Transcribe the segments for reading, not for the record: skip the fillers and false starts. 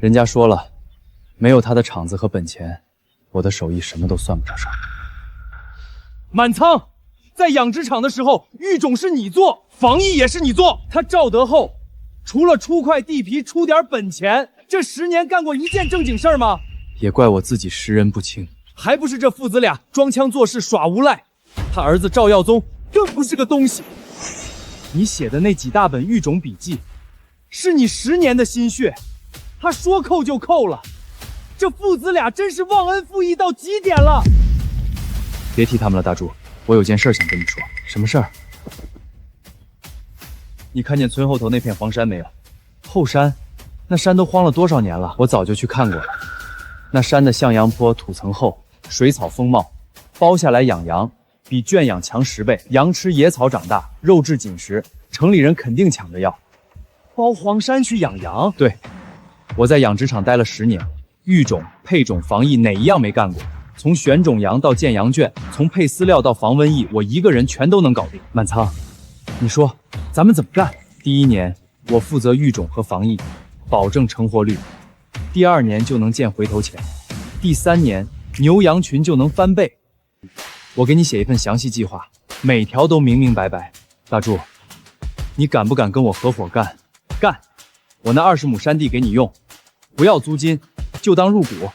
人家说了，没有他的场子和本钱，我的手艺什么都算不上啥。满仓，在养殖场的时候，育种是你做，防疫也是你做。他赵德厚，除了出块地皮出点本钱，这10年干过一件正经事儿吗？也怪我自己识人不清，还不是这父子俩装腔作势耍无赖。他儿子赵耀宗更不是个东西。你写的那几大本育种笔记，是你10年的心血，他说扣就扣了。这父子俩真是忘恩负义到极点了。别提他们了，大柱，我有件事想跟你说。什么事儿？你看见村后头那片荒山没有？后山？那山都荒了多少年了？我早就去看过了。那山的向阳坡土层厚，水草丰茂，包下来养羊比圈养强10倍。羊吃野草长大，肉质紧实，城里人肯定抢着要。包荒山去养羊？对，我在养殖场待了10年，育种、配种、防疫哪一样没干过？从选种羊到建羊圈，从配饲料到防瘟疫，我一个人全都能搞定。满仓，你说咱们怎么干？第1年我负责育种和防疫，保证成活率；第2年就能见回头钱；第3年牛羊群就能翻倍。我给你写一份详细计划，每条都明明白白。大柱，你敢不敢跟我合伙干？干！我那20亩山地给你用，不要租金，就当入股。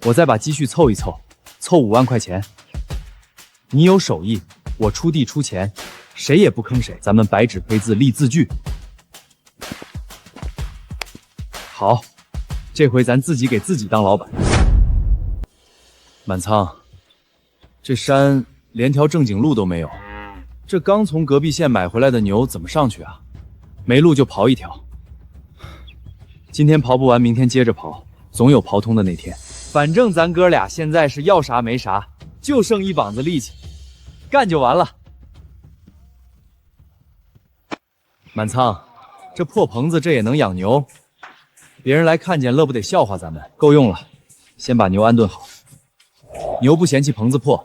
我再把积蓄凑一凑，凑5万块钱。你有手艺，我出地出钱，谁也不坑谁，咱们白纸黑字立字据。好，这回咱自己给自己当老板。满仓，这山连条正经路都没有，这刚从隔壁县买回来的牛怎么上去啊？没路就刨一条。今天刨不完，明天接着刨，总有刨通的那天。反正咱哥俩现在是要啥没啥，就剩一膀子力气，干就完了。满仓，这破棚子这也能养牛？别人来看见乐不得笑话咱们。够用了，先把牛安顿好。牛不嫌弃棚子破，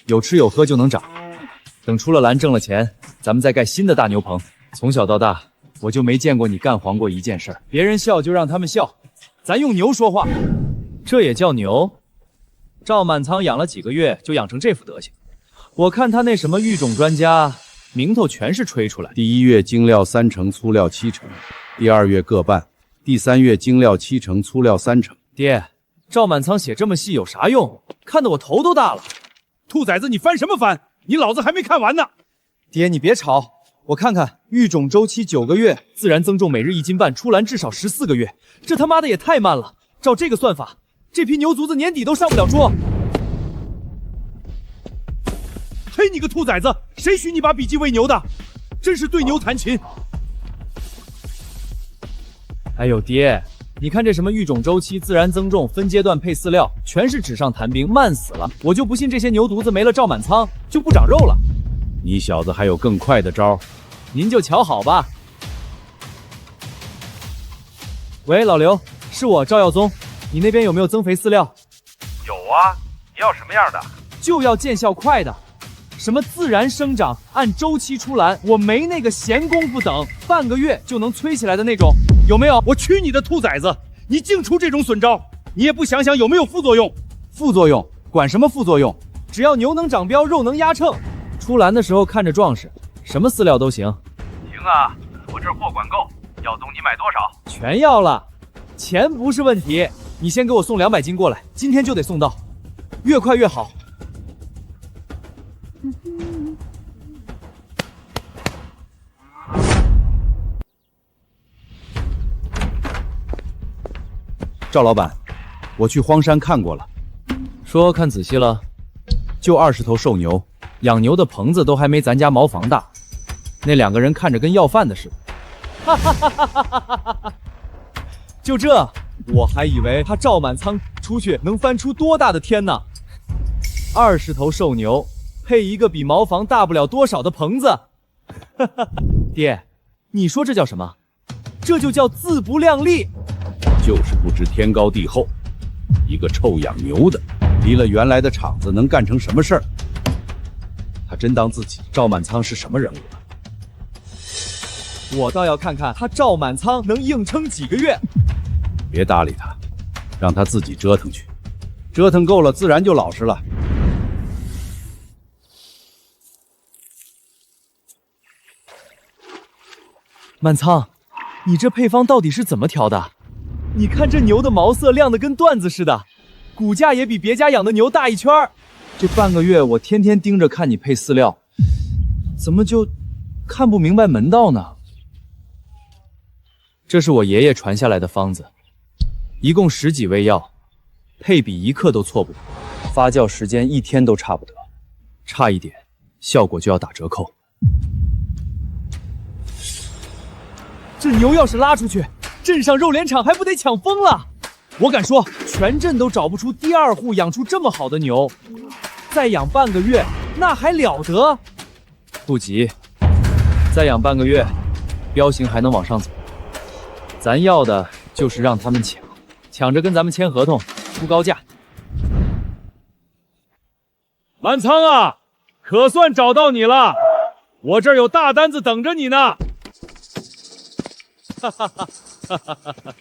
有吃有喝就能长。等出了栏挣了钱，咱们再盖新的大牛棚。从小到大，我就没见过你干黄过一件事儿。别人笑就让他们笑，咱用牛说话。这也叫牛？赵满仓养了几个月就养成这副德行，我看他那什么育种专家，名头全是吹出来。第1月精料3成，粗料7成，第2月各半，第3月精料7成，粗料3成。爹，赵满仓写这么细有啥用？看得我头都大了。兔崽子，你翻什么翻？你老子还没看完呢。爹，你别吵，我看看，育种周期9个月，自然增重每日1斤半，出栏至少14个月，这他妈的也太慢了。照这个算法，这批牛犊子年底都上不了桌。嘿，你个兔崽子，谁许你把笔记喂牛的？真是对牛弹琴。哎呦爹，你看这什么育种周期、自然增重、分阶段配饲料，全是纸上谈兵，慢死了。我就不信这些牛犊子没了赵满仓就不长肉了。你小子还有更快的招？您就瞧好吧。喂，老刘，是我赵耀宗，你那边有没有增肥饲料？有啊，你要什么样的？就要见效快的，什么自然生长，按周期出栏，我没那个闲工夫等，半个月就能催起来的那种，有没有？我去你的兔崽子，你净出这种损招，你也不想想有没有副作用？副作用？管什么副作用？只要牛能长膘，肉能压秤，出栏的时候看着壮实，什么饲料都行。行啊，我这货管够，耀宗你买多少？全要了，钱不是问题，你先给我送200斤过来，今天就得送到，越快越好。赵老板，我去荒山看过了，说看仔细了，就20头瘦牛，养牛的棚子都还没咱家茅房大，那2个人看着跟要饭的似的。哈哈哈哈哈哈！就这，我还以为他赵满仓出去能翻出多大的天呢！20头瘦牛配一个比茅房大不了多少的棚子，哈哈！爹，你说这叫什么？这就叫自不量力。就是不知天高地厚。一个臭养牛的，离了原来的厂子能干成什么事儿？他真当自己赵满仓是什么人物了？我倒要看看他赵满仓能硬撑几个月。别搭理他，让他自己折腾去，折腾够了，自然就老实了。满仓，你这配方到底是怎么调的？你看这牛的毛色亮得跟缎子似的，骨架也比别家养的牛大一圈儿。这半个月我天天盯着看你配饲料，怎么就看不明白门道呢？这是我爷爷传下来的方子，一共10几味药，配比1克都错不得，发酵时间1天都差不得，差一点效果就要打折扣。这牛要是拉出去，镇上肉联厂还不得抢疯了？我敢说，全镇都找不出第2户养出这么好的牛，再养半个月，那还了得？不急，再养半个月，彪形还能往上走。咱要的就是让他们抢着跟咱们签合同，出高价。满仓啊，可算找到你了，我这儿有大单子等着你呢。哈哈哈哈哈哈！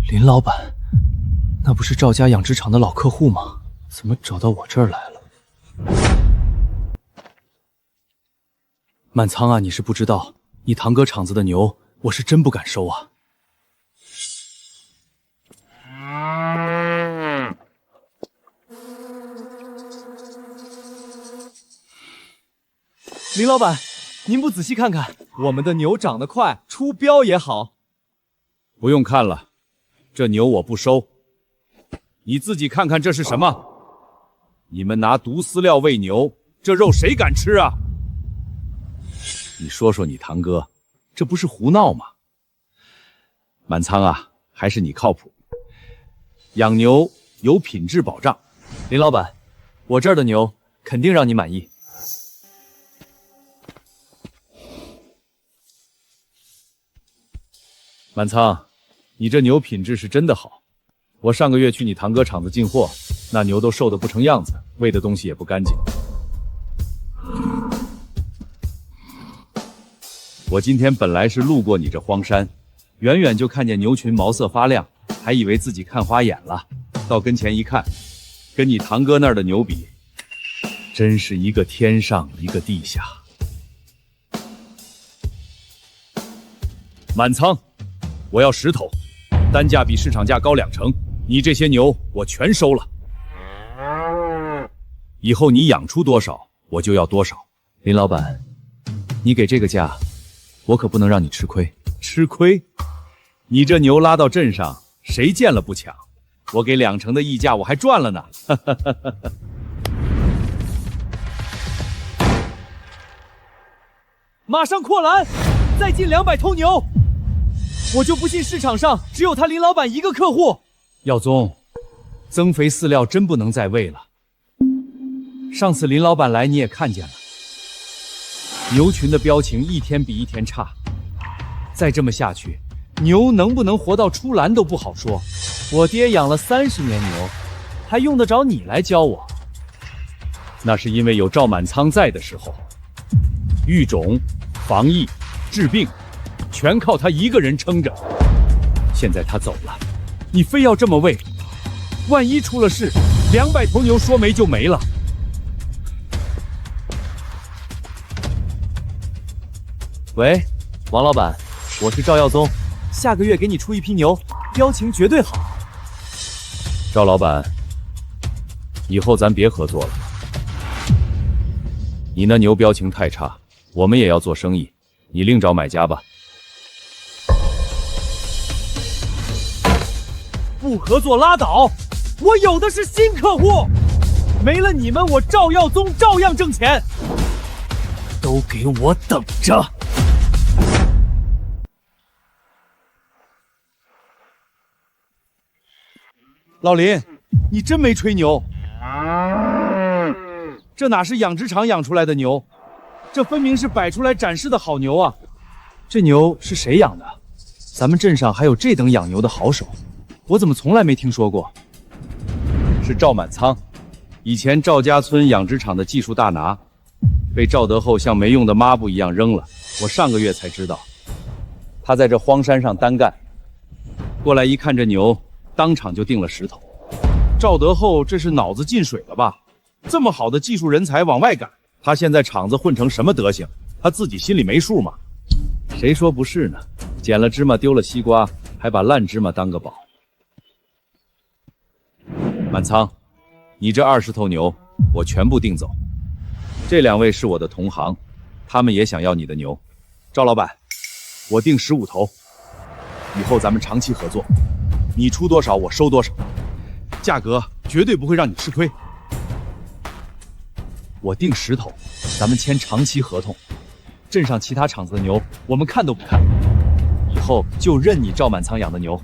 林老板，那不是赵家养殖场的老客户吗？怎么找到我这儿来了？满仓啊，你是不知道，你堂哥厂子的牛，我是真不敢收啊。林老板，您不仔细看看，我们的牛长得快，出标也好。不用看了，这牛我不收。你自己看看这是什么？你们拿毒饲料喂牛，这肉谁敢吃啊？你说说你堂哥，这不是胡闹吗？满仓啊，还是你靠谱。养牛有品质保障。林老板，我这儿的牛肯定让你满意。满仓，你这牛品质是真的好。我上个月去你堂哥厂子进货，那牛都瘦得不成样子，喂的东西也不干净。我今天本来是路过你这荒山，远远就看见牛群毛色发亮，还以为自己看花眼了，到跟前一看，跟你堂哥那儿的牛比，真是一个天上一个地下。满仓，我要10头，单价比市场价高2成，你这些牛我全收了。以后你养出多少，我就要多少。林老板，你给这个价，我可不能让你吃亏。吃亏？你这牛拉到镇上，谁见了不抢？我给2成的溢价，我还赚了呢。马上扩栏，再进200头牛。我就不信市场上只有他林老板一个客户。耀宗，增肥饲料真不能再喂了。上次林老板来你也看见了，牛群的标情一天比一天差，再这么下去，牛能不能活到出栏都不好说。我爹养了30年牛，还用得着你来教我？那是因为有赵满仓在的时候，育种、防疫、治病，全靠他一个人撑着。现在他走了，你非要这么喂，万一出了事，200头牛说没就没了。喂，王老板，我是赵耀宗，下个月给你出一批牛，标情绝对好。赵老板，以后咱别合作了。你那牛标情太差，我们也要做生意，你另找买家吧。不合作拉倒，我有的是新客户，没了你们，我赵耀宗照样挣钱。都给我等着！老林，你真没吹牛？这哪是养殖场养出来的牛，这分明是摆出来展示的好牛啊！这牛是谁养的？咱们镇上还有这等养牛的好手，我怎么从来没听说过？是赵满仓，以前赵家村养殖场的技术大拿，被赵德厚像没用的抹布一样扔了。我上个月才知道，他在这荒山上单干。过来一看这牛，当场就定了石头。赵德厚这是脑子进水了吧？这么好的技术人才往外赶，他现在厂子混成什么德行，他自己心里没数吗？谁说不是呢？捡了芝麻丢了西瓜，还把烂芝麻当个宝。满仓，你这20头牛，我全部订走。这2位是我的同行，他们也想要你的牛。赵老板，我订15头，以后咱们长期合作，你出多少我收多少，价格绝对不会让你吃亏。我订10头，咱们签长期合同。镇上其他厂子的牛，我们看都不看。以后就认你赵满仓养的牛。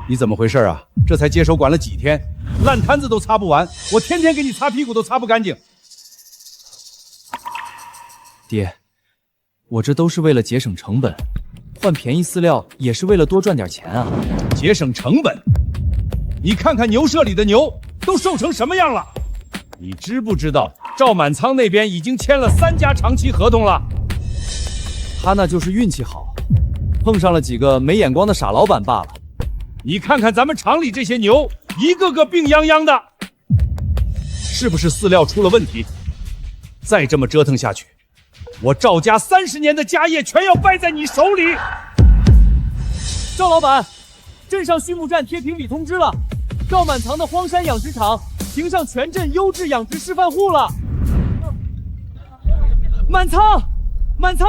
你怎么回事啊？这才接手管了几天，烂摊子都擦不完，我天天给你擦屁股都擦不干净。爹，我这都是为了节省成本，换便宜饲料也是为了多赚点钱啊。节省成本？你看看牛舍里的牛都瘦成什么样了？你知不知道赵满仓那边已经签了3家长期合同了？他那就是运气好，碰上了几个没眼光的傻老板罢了。你看看咱们厂里这些牛，一个个病殃殃的，是不是饲料出了问题？再这么折腾下去，我赵家30年的家业全要败在你手里。赵老板，镇上畜牧站贴评比通知了，赵满仓的荒山养殖场评上全镇优质养殖示范户了。满仓，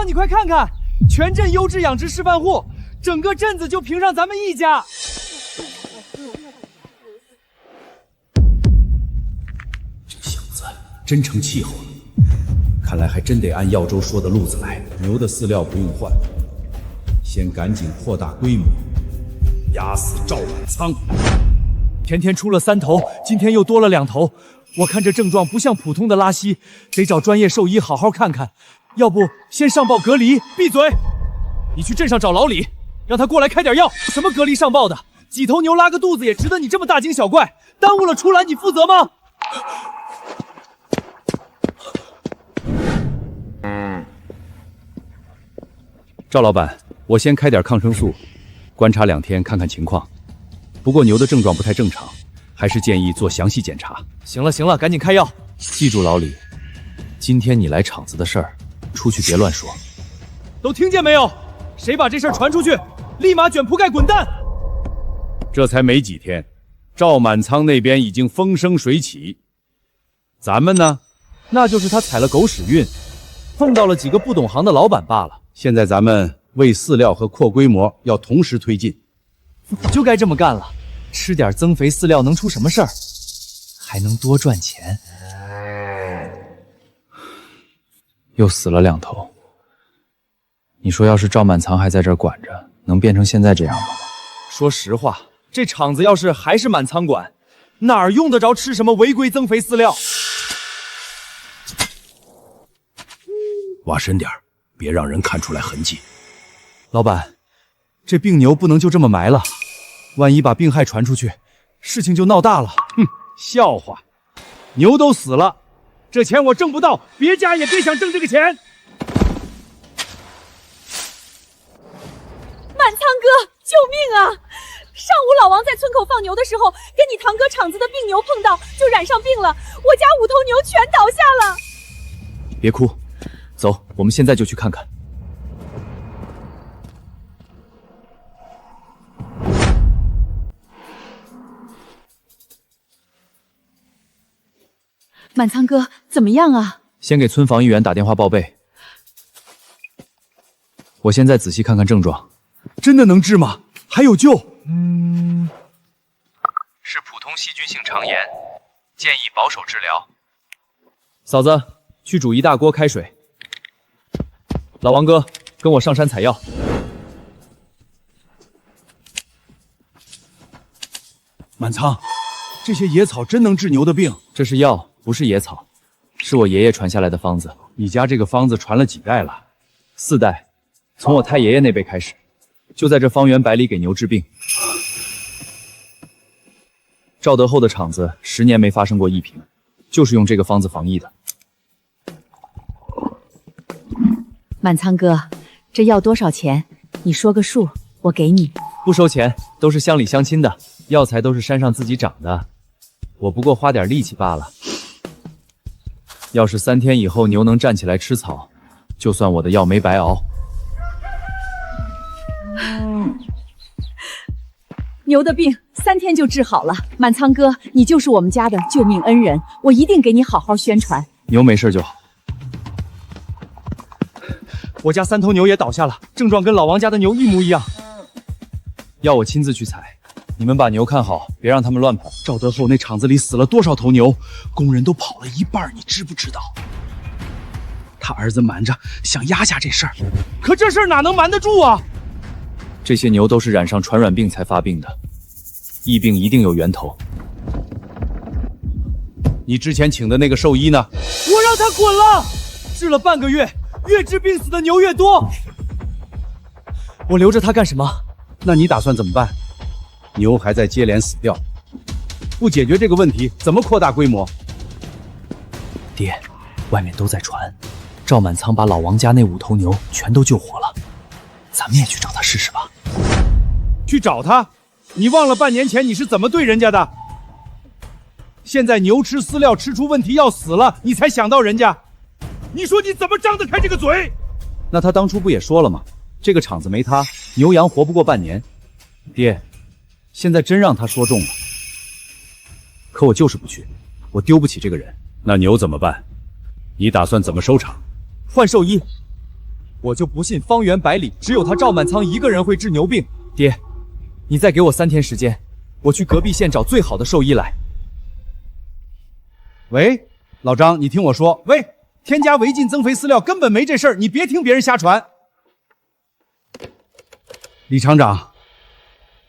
你快看看，全镇优质养殖示范户，整个镇子就评上咱们一家。这小子真成气候了，看来还真得按耀州说的路子来。牛的饲料不用换，先赶紧扩大规模，压死赵满仓。前天出了3头，今天又多了2头。我看这症状不像普通的拉稀，得找专业兽医好好看看。要不先上报隔离？闭嘴！你去镇上找老李，让他过来开点药。什么隔离上报的？几头牛拉个肚子也值得你这么大惊小怪？耽误了出栏你负责吗？赵老板，我先开点抗生素，观察2天看看情况。不过牛的症状不太正常，还是建议做详细检查。行了，赶紧开药。记住老李，今天你来厂子的事儿，出去别乱说。都听见没有？谁把这事儿传出去，立马卷铺盖滚蛋！这才没几天，赵满仓那边已经风生水起，咱们呢？那就是他踩了狗屎运，碰到了几个不懂行的老板罢了。现在咱们喂饲料和扩规模要同时推进，就该这么干了。吃点增肥饲料能出什么事儿？还能多赚钱。又死了2头，你说要是赵满仓还在这儿管着，能变成现在这样吗？说实话，这厂子要是还是满仓管，哪儿用得着吃什么违规增肥饲料？挖深点，别让人看出来痕迹。老板，这病牛不能就这么埋了，万一把病害传出去，事情就闹大了。哼，笑话，牛都死了，这钱我挣不到，别家也别想挣这个钱。满仓哥，救命啊！上午老王在村口放牛的时候，跟你堂哥厂子的病牛碰到，就染上病了，我家5头牛全倒下了。别哭，走，我们现在就去看看。满仓哥，怎么样啊？先给村防疫员打电话报备。我现在仔细看看症状，真的能治吗？还有救？是普通细菌性肠炎，建议保守治疗。嫂子，去煮1大锅开水。老王哥，跟我上山采药。满仓，这些野草真能治牛的病？这是药，不是野草，是我爷爷传下来的方子。你家这个方子传了几代了？4代，从我太爷爷那辈开始，就在这方圆百里给牛治病。赵德厚的厂子10年没发生过疫情，就是用这个方子防疫的。满仓哥，这药多少钱？你说个数，我给你。不收钱，都是乡里乡亲的，药材都是山上自己长的，我不过花点力气罢了。要是3天以后牛能站起来吃草，就算我的药没白熬。牛的病3天就治好了，满仓哥，你就是我们家的救命恩人，我一定给你好好宣传。牛没事就好。我家3头牛也倒下了，症状跟老王家的牛一模一样。要我亲自去采，你们把牛看好，别让他们乱跑。赵德厚那厂子里死了多少头牛，工人都跑了一半，你知不知道？他儿子瞒着想压下这事儿，可这事儿哪能瞒得住啊？这些牛都是染上传染病才发病的，疫病一定有源头。你之前请的那个兽医呢？我让他滚了，治了半个月，越治病死的牛越多。我留着他干什么？那你打算怎么办？牛还在接连死掉，不解决这个问题，怎么扩大规模？爹，外面都在传，赵满仓把老王家那5头牛全都救活了，咱们也去找他试试吧。去找他？你忘了半年前你是怎么对人家的？现在牛吃饲料吃出问题要死了，你才想到人家？你说你怎么张得开这个嘴？那他当初不也说了吗？这个厂子没他，牛羊活不过半年。爹，现在真让他说中了，可我就是不去，我丢不起这个人。那牛怎么办？你打算怎么收场？换兽医。我就不信方圆百里只有他赵满仓一个人会治牛病。爹，你再给我3天时间，我去隔壁县找最好的兽医来。喂，老张，你听我说，喂，添加违禁增肥饲料根本没这事儿，你别听别人瞎传。李厂长，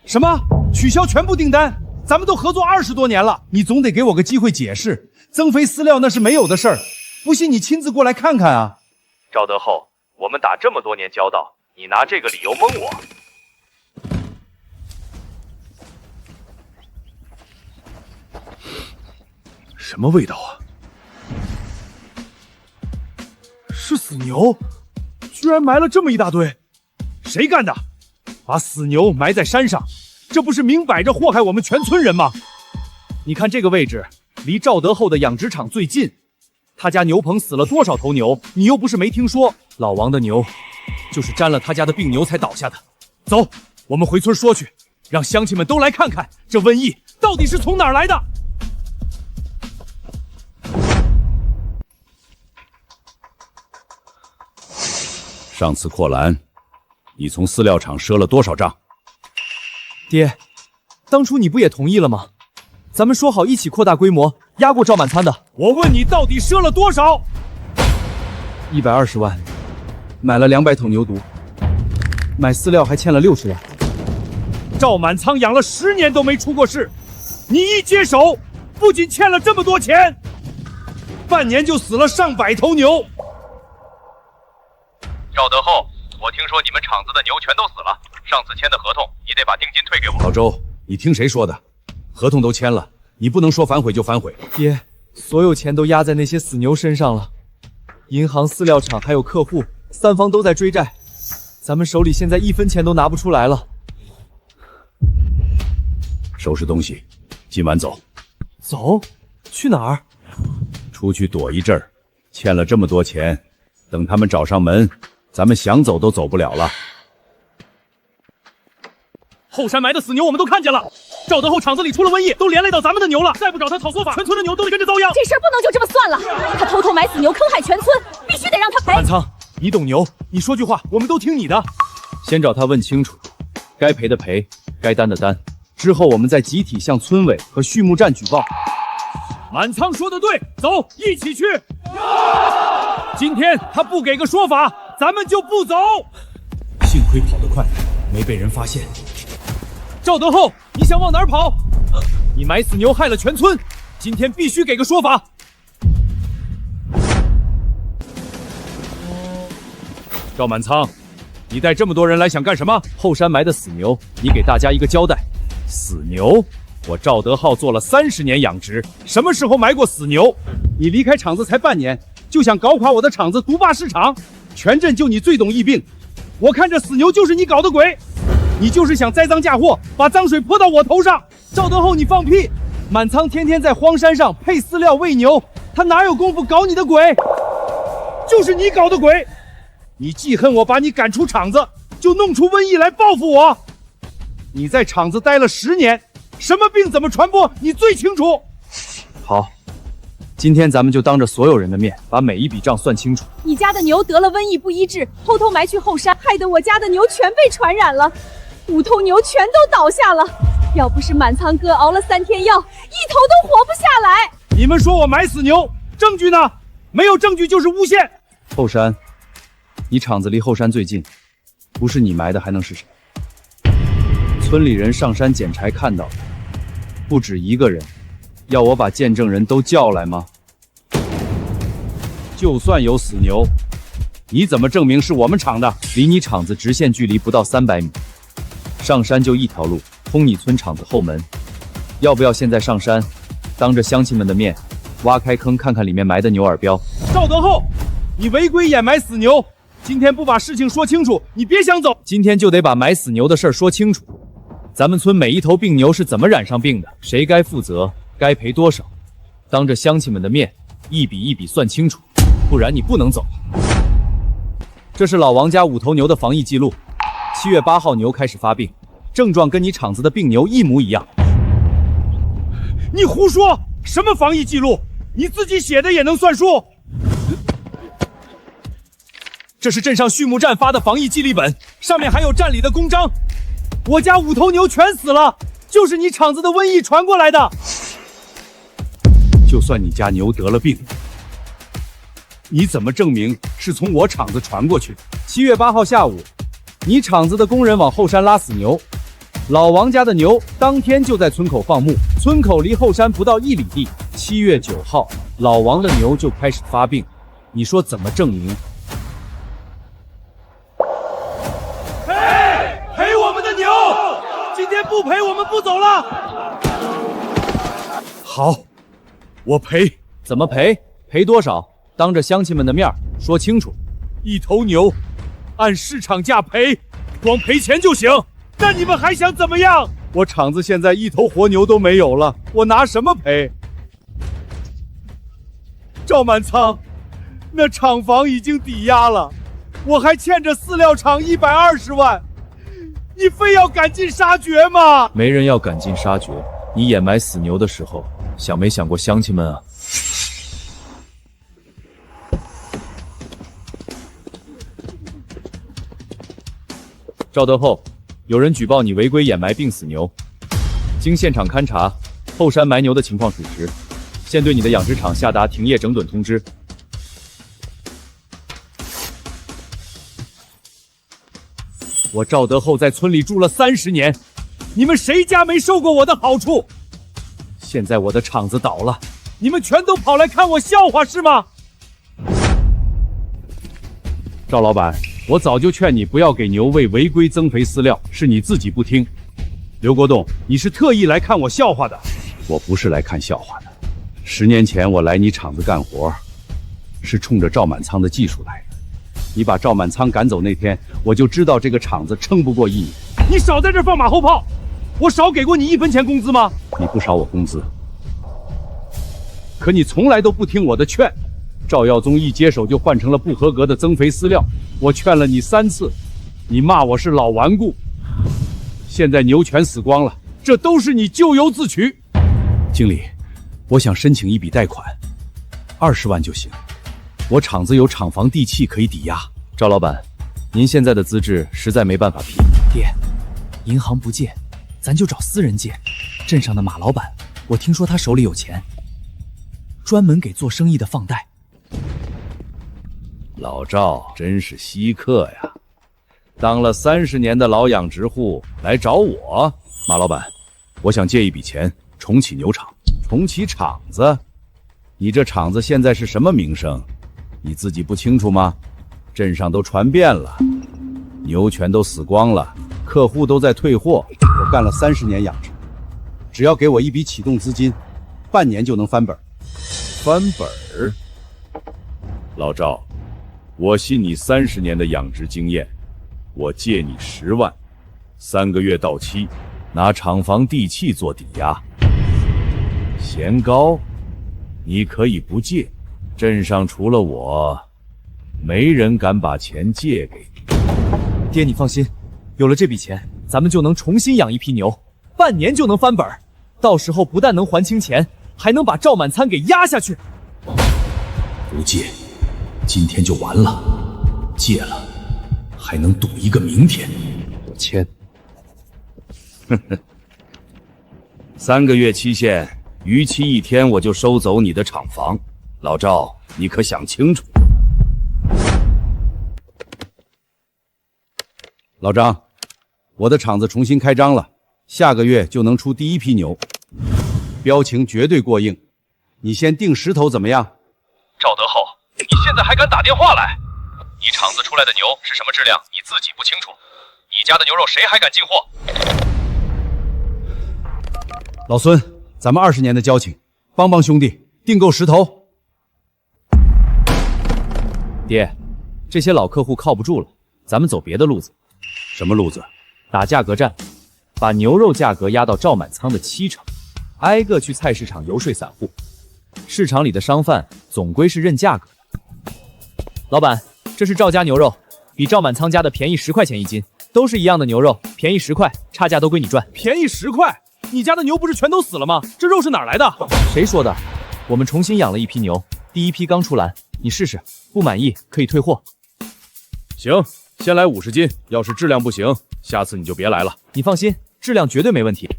什么？取消全部订单？咱们都合作20多年了，你总得给我个机会解释。增肥饲料那是没有的事儿，不信你亲自过来看看啊。赵德厚，我们打这么多年交道，你拿这个理由蒙我？什么味道啊？是死牛，居然埋了这么一大堆，谁干的？把死牛埋在山上，这不是明摆着祸害我们全村人吗？你看这个位置，离赵德厚的养殖场最近，他家牛棚死了多少头牛，你又不是没听说。老王的牛就是沾了他家的病牛才倒下的。走，我们回村说去，让乡亲们都来看看这瘟疫到底是从哪儿来的。上次扩栏，你从饲料厂赊了多少账？爹，当初你不也同意了吗？咱们说好一起扩大规模，压过赵满仓的。我问你，到底赊了多少？120万，买了200头牛犊，买饲料还欠了60万。赵满仓养了10年都没出过事，你一接手，不仅欠了这么多钱，半年就死了上百头牛。赵德厚，我听说你们厂子的牛全都死了，上次签的合同，你得把定金退给我。老周，你听谁说的？合同都签了，你不能说反悔就反悔。爹，所有钱都压在那些死牛身上了，银行、饲料厂还有客户，3方都在追债，咱们手里现在1分钱都拿不出来了。收拾东西，今晚走。走？去哪儿？出去躲一阵儿，欠了这么多钱，等他们找上门，咱们想走都走不了了。后山埋的死牛我们都看见了，赵德厚厂子里出了瘟疫，都连累到咱们的牛了，再不找他讨说法，全村的牛都得跟着遭殃。这事儿不能就这么算了，他偷偷埋死牛，坑害全村，必须得让他赔。满仓，你懂牛，你说句话，我们都听你的。先找他问清楚，该赔的赔，该担的担，之后我们再集体向村委和畜牧站举报。满仓说的对，走，一起去。今天他不给个说法，咱们就不走。幸亏跑得快，没被人发现。赵德厚，你想往哪儿跑？你埋死牛害了全村，今天必须给个说法。赵满仓，你带这么多人来想干什么？后山埋的死牛，你给大家一个交代。死牛？我赵德浩做了30年养殖，什么时候埋过死牛？你离开厂子才半年，就想搞垮我的厂子，独霸市场？全镇就你最懂疫病，我看这死牛就是你搞的鬼，你就是想栽赃嫁祸，把脏水泼到我头上。赵德厚，你放屁！满仓天天在荒山上配饲料喂牛，他哪有功夫搞你的鬼？就是你搞的鬼！你记恨我把你赶出厂子，就弄出瘟疫来报复我。你在厂子待了10年，什么病怎么传播，你最清楚。好，今天咱们就当着所有人的面，把每一笔账算清楚。你家的牛得了瘟疫不医治，偷偷埋去后山，害得我家的牛全被传染了，5头牛全都倒下了。要不是满仓哥熬了3天药，1头都活不下来。你们说我埋死牛，证据呢？没有证据就是诬陷。后山，你厂子离后山最近，不是你埋的还能是谁？村里人上山捡柴看到的，不止1个人，要我把见证人都叫来吗？就算有死牛，你怎么证明是我们厂的？离你厂子直线距离不到300米，上山就一条路，通你村厂子后门。要不要现在上山，当着乡亲们的面，挖开坑看看里面埋的牛耳标？赵德厚，你违规掩埋死牛，今天不把事情说清楚，你别想走。今天就得把埋死牛的事儿说清楚。咱们村每一头病牛是怎么染上病的？谁该负责？该赔多少？当着乡亲们的面，一笔一笔算清楚，不然你不能走。这是老王家5头牛的防疫记录。7月8号牛开始发病，症状跟你厂子的病牛一模一样。你胡说！什么防疫记录？你自己写的也能算数？这是镇上畜牧站发的防疫记历本，上面还有站里的公章。我家5头牛全死了，就是你厂子的瘟疫传过来的。就算你家牛得了病，你怎么证明是从我厂子传过去的？7月8号下午，你厂子的工人往后山拉死牛，老王家的牛当天就在村口放牧，村口离后山不到1里地。7月9号，老王的牛就开始发病，你说怎么证明？赔我们的牛！今天不赔，我们不走了。好，我赔。怎么赔？赔多少？当着乡亲们的面说清楚。1头牛，按市场价赔，光赔钱就行。那你们还想怎么样？我厂子现在1头活牛都没有了，我拿什么赔？赵满仓，那厂房已经抵押了，我还欠着饲料厂120万，你非要赶尽杀绝吗？没人要赶尽杀绝，你掩埋死牛的时候，想没想过乡亲们啊？赵德厚，有人举报你违规掩埋病死牛，经现场勘查，后山埋牛的情况属实，现对你的养殖场下达停业整顿通知。我赵德厚在村里住了30年，你们谁家没受过我的好处？现在我的厂子倒了，你们全都跑来看我笑话是吗？赵老板，我早就劝你不要给牛喂违规增肥饲料，是你自己不听。刘国栋，你是特意来看我笑话的？我不是来看笑话的。10年前我来你厂子干活，是冲着赵满仓的技术来的。你把赵满仓赶走那天，我就知道这个厂子撑不过1年。你少在这放马后炮！我少给过你1分钱工资吗？你不少我工资，可你从来都不听我的劝。赵耀宗一接手就换成了不合格的增肥饲料，我劝了你3次，你骂我是老顽固。现在牛全死光了，这都是你咎由自取。经理，我想申请一笔贷款，20万就行。我厂子有厂房地契可以抵押。赵老板，您现在的资质实在没办法批。爹，银行不借，咱就找私人借。镇上的马老板，我听说他手里有钱，专门给做生意的放贷。老赵真是稀客呀，当了30年的老养殖户来找我。马老板，我想借一笔钱重启牛场。重启厂子？你这厂子现在是什么名声？你自己不清楚吗？镇上都传遍了，牛全都死光了，客户都在退货。我干了30年养殖，只要给我一笔启动资金，半年就能翻本。翻本儿？老赵，我信你30年的养殖经验，我借你10万，3个月到期，拿厂房地契做抵押。嫌高，你可以不借，镇上除了我，没人敢把钱借给你。爹，你放心，有了这笔钱，咱们就能重新养一批牛，半年就能翻本，到时候不但能还清钱，还能把赵满仓给压下去。不借，今天就完了；借了，还能赌一个明天。我签。 3个月期限，逾期1天我就收走你的厂房。老赵，你可想清楚？老张，我的厂子重新开张了，下个月就能出第1批牛，标情绝对过硬。你先定10头怎么样？赵德厚，你现在还敢打电话来？你厂子出来的牛是什么质量，你自己不清楚？你家的牛肉谁还敢进货？ 老孙，咱们20年的交情，帮帮兄弟，订购10头。爹，这些老客户靠不住了，咱们走别的路子。什么路子？打价格战，把牛肉价格压到赵满仓的70%，挨个去菜市场游说散户。市场里的商贩总归是认价格的。老板，这是赵家牛肉，比赵满仓家的便宜10块钱1斤，都是一样的牛肉，便宜10块，差价都归你赚。便宜10块？你家的牛不是全都死了吗？这肉是哪儿来的？谁说的？我们重新养了一批牛，第1批刚出栏，你试试，不满意可以退货。行，先来50斤，要是质量不行，下次你就别来了。你放心，质量绝对没问题。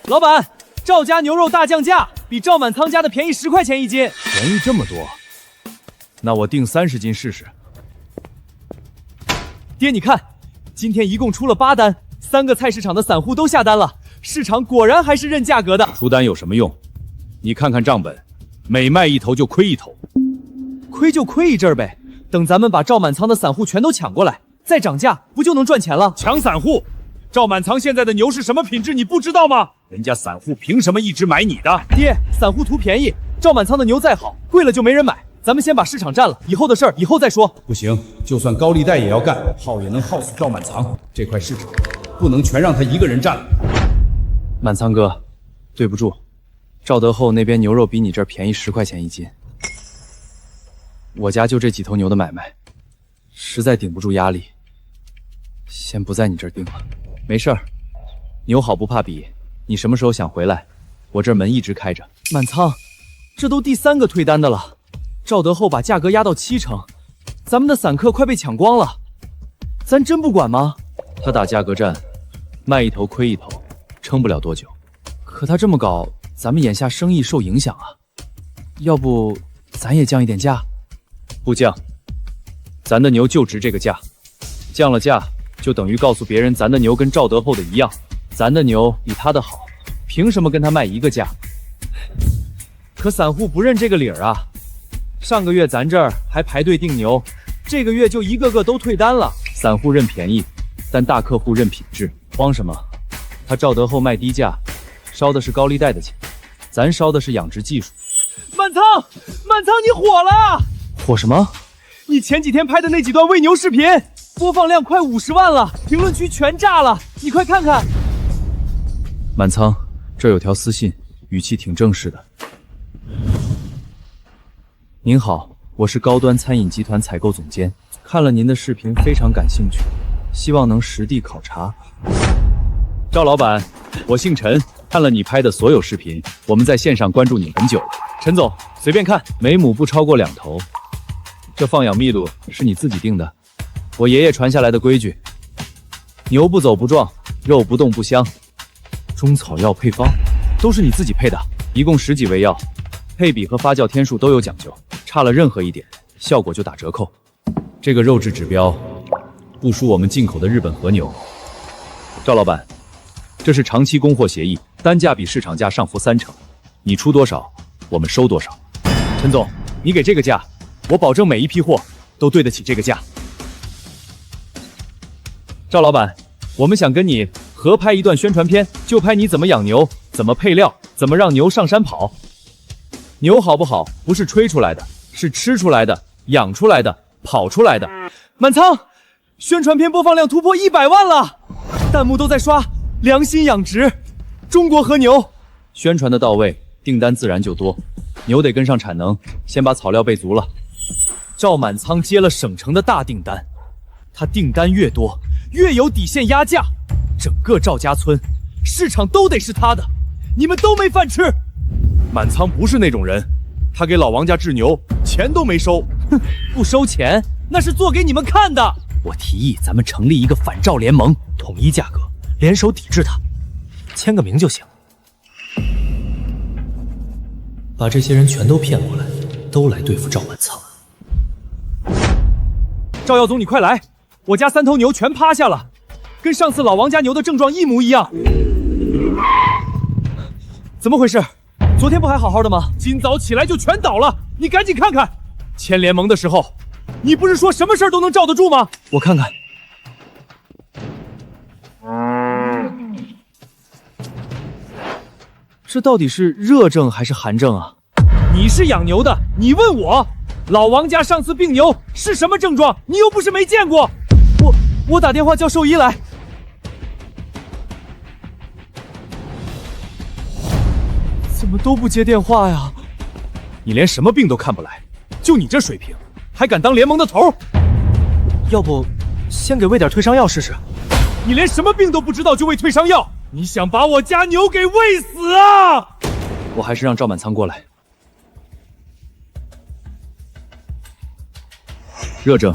老板，赵家牛肉大降价，比赵满仓家的便宜10块钱1斤，便宜这么多，那我订30斤试试。爹，你看，今天一共出了8单，3个菜市场的散户都下单了，市场果然还是认价格的。出单有什么用？你看看账本，每卖1头就亏1头，亏就亏一阵儿呗，等咱们把赵满仓的散户全都抢过来，再涨价，不就能赚钱了？抢散户！赵满仓现在的牛是什么品质，你不知道吗？人家散户凭什么一直买你的？爹，散户图便宜，赵满仓的牛再好，贵了就没人买。咱们先把市场占了，以后的事儿以后再说。不行，就算高利贷也要干，耗也能耗死赵满仓。这块市场不能全让他一个人占了。满仓哥，对不住，赵德厚那边牛肉比你这儿便宜10块钱1斤，我家就这几头牛的买卖，实在顶不住压力，先不在你这儿订了。没事儿，牛好不怕比，你什么时候想回来，我这儿门一直开着。满仓，这都第3个退单的了，赵德厚把价格压到70%，咱们的散客快被抢光了，咱真不管吗？他打价格战，卖1头亏1头，撑不了多久。可他这么搞，咱们眼下生意受影响啊。要不咱也降一点价？不降，咱的牛就值这个价，降了价就等于告诉别人咱的牛跟赵德厚的一样，咱的牛比他的好，凭什么跟他卖一个价？可散户不认这个理儿啊！上个月咱这儿还排队订牛，这个月就一个个都退单了。散户认便宜，但大客户认品质，慌什么？他赵德厚卖低价，烧的是高利贷的钱，咱烧的是养殖技术。满仓，满仓，你火了！火什么？你前几天拍的那几段喂牛视频，播放量快50万了，评论区全炸了，你快看看。满仓，这有条私信，语气挺正式的。您好，我是高端餐饮集团采购总监，看了您的视频非常感兴趣，希望能实地考察。赵老板，我姓陈，看了你拍的所有视频，我们在线上关注你很久了。陈总，随便看，每亩不超过2头。这放养密度是你自己定的，我爷爷传下来的规矩。牛不走不撞，肉不动不香。中草药配方都是你自己配的，一共10几味药，配比和发酵天数都有讲究，差了任何一点，效果就打折扣。这个肉质指标不输我们进口的日本和牛。赵老板，这是长期供货协议，单价比市场价上浮30%，你出多少，我们收多少。陈总，你给这个价，我保证每一批货都对得起这个价。赵老板，我们想跟你合拍一段宣传片，就拍你怎么养牛，怎么配料，怎么让牛上山跑。牛好不好，不是吹出来的，是吃出来的，养出来的，跑出来的。满仓，宣传片播放量突破100万了，弹幕都在刷良心养殖，中国和牛。宣传的到位，订单自然就多。牛得跟上产能，先把草料备足了。赵满仓接了省城的大订单，他订单越多，越有底线压价，整个赵家村市场都得是他的，你们都没饭吃。满仓不是那种人，他给老王家治牛，钱都没收。哼，不收钱那是做给你们看的。我提议咱们成立一个反赵联盟，统一价格，联手抵制他，签个名就行。把这些人全都骗过来，都来对付赵满仓。赵耀宗，你快来！我家3头牛全趴下了，跟上次老王家牛的症状一模一样。怎么回事？昨天不还好好的吗？今早起来就全倒了，你赶紧看看。签联盟的时候，你不是说什么事儿都能罩得住吗？我看看。这到底是热症还是寒症啊？你是养牛的，你问我，老王家上次病牛是什么症状？你又不是没见过。我打电话叫兽医来。怎么都不接电话呀？你连什么病都看不来，就你这水平，还敢当联盟的头？要不先给喂点退烧药试试？你连什么病都不知道就喂退烧药？你想把我家牛给喂死啊！我还是让赵满仓过来。热症，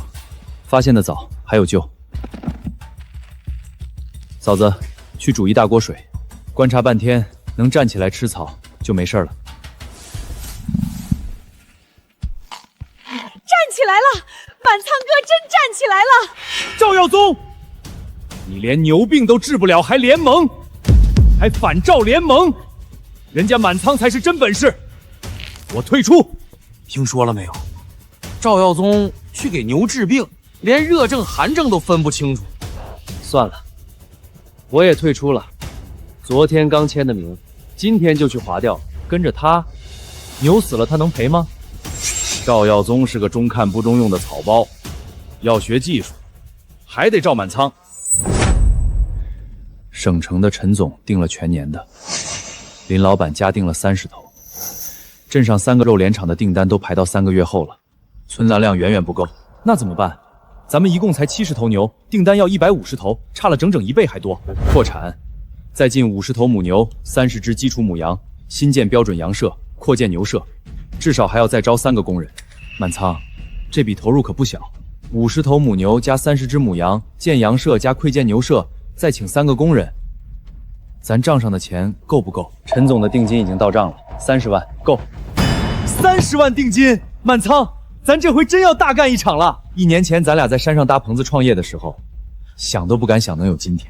发现的早，还有救。嫂子，去煮1大锅水，观察半天，能站起来吃草就没事了。站起来了，满仓哥真站起来了！赵耀宗，你连牛病都治不了，还联盟，还反赵联盟，人家满仓才是真本事。我退出。听说了没有？赵耀宗去给牛治病，连热症、寒症都分不清楚。算了，我也退出了。昨天刚签的名，今天就去划掉，跟着他，牛死了他能赔吗？赵耀宗是个中看不中用的草包，要学技术，还得赵满仓。省城的陈总订了全年的，林老板加订了30头，镇上3个肉联厂的订单都排到3个月后了，存栏量远远不够。那怎么办？咱们一共才70头牛，订单要150头，差了整整1倍还多。扩产，再进50头母牛，30只基础母羊，新建标准羊舍，扩建牛舍，至少还要再招3个工人。满仓，这笔投入可不小，50头母牛加30只母羊，建羊舍加扩建牛舍，再请3个工人，咱账上的钱够不够？陈总的定金已经到账了，30万够。30万定金，满仓，咱这回真要大干一场了。1年前咱俩在山上搭棚子创业的时候，想都不敢想能有今天。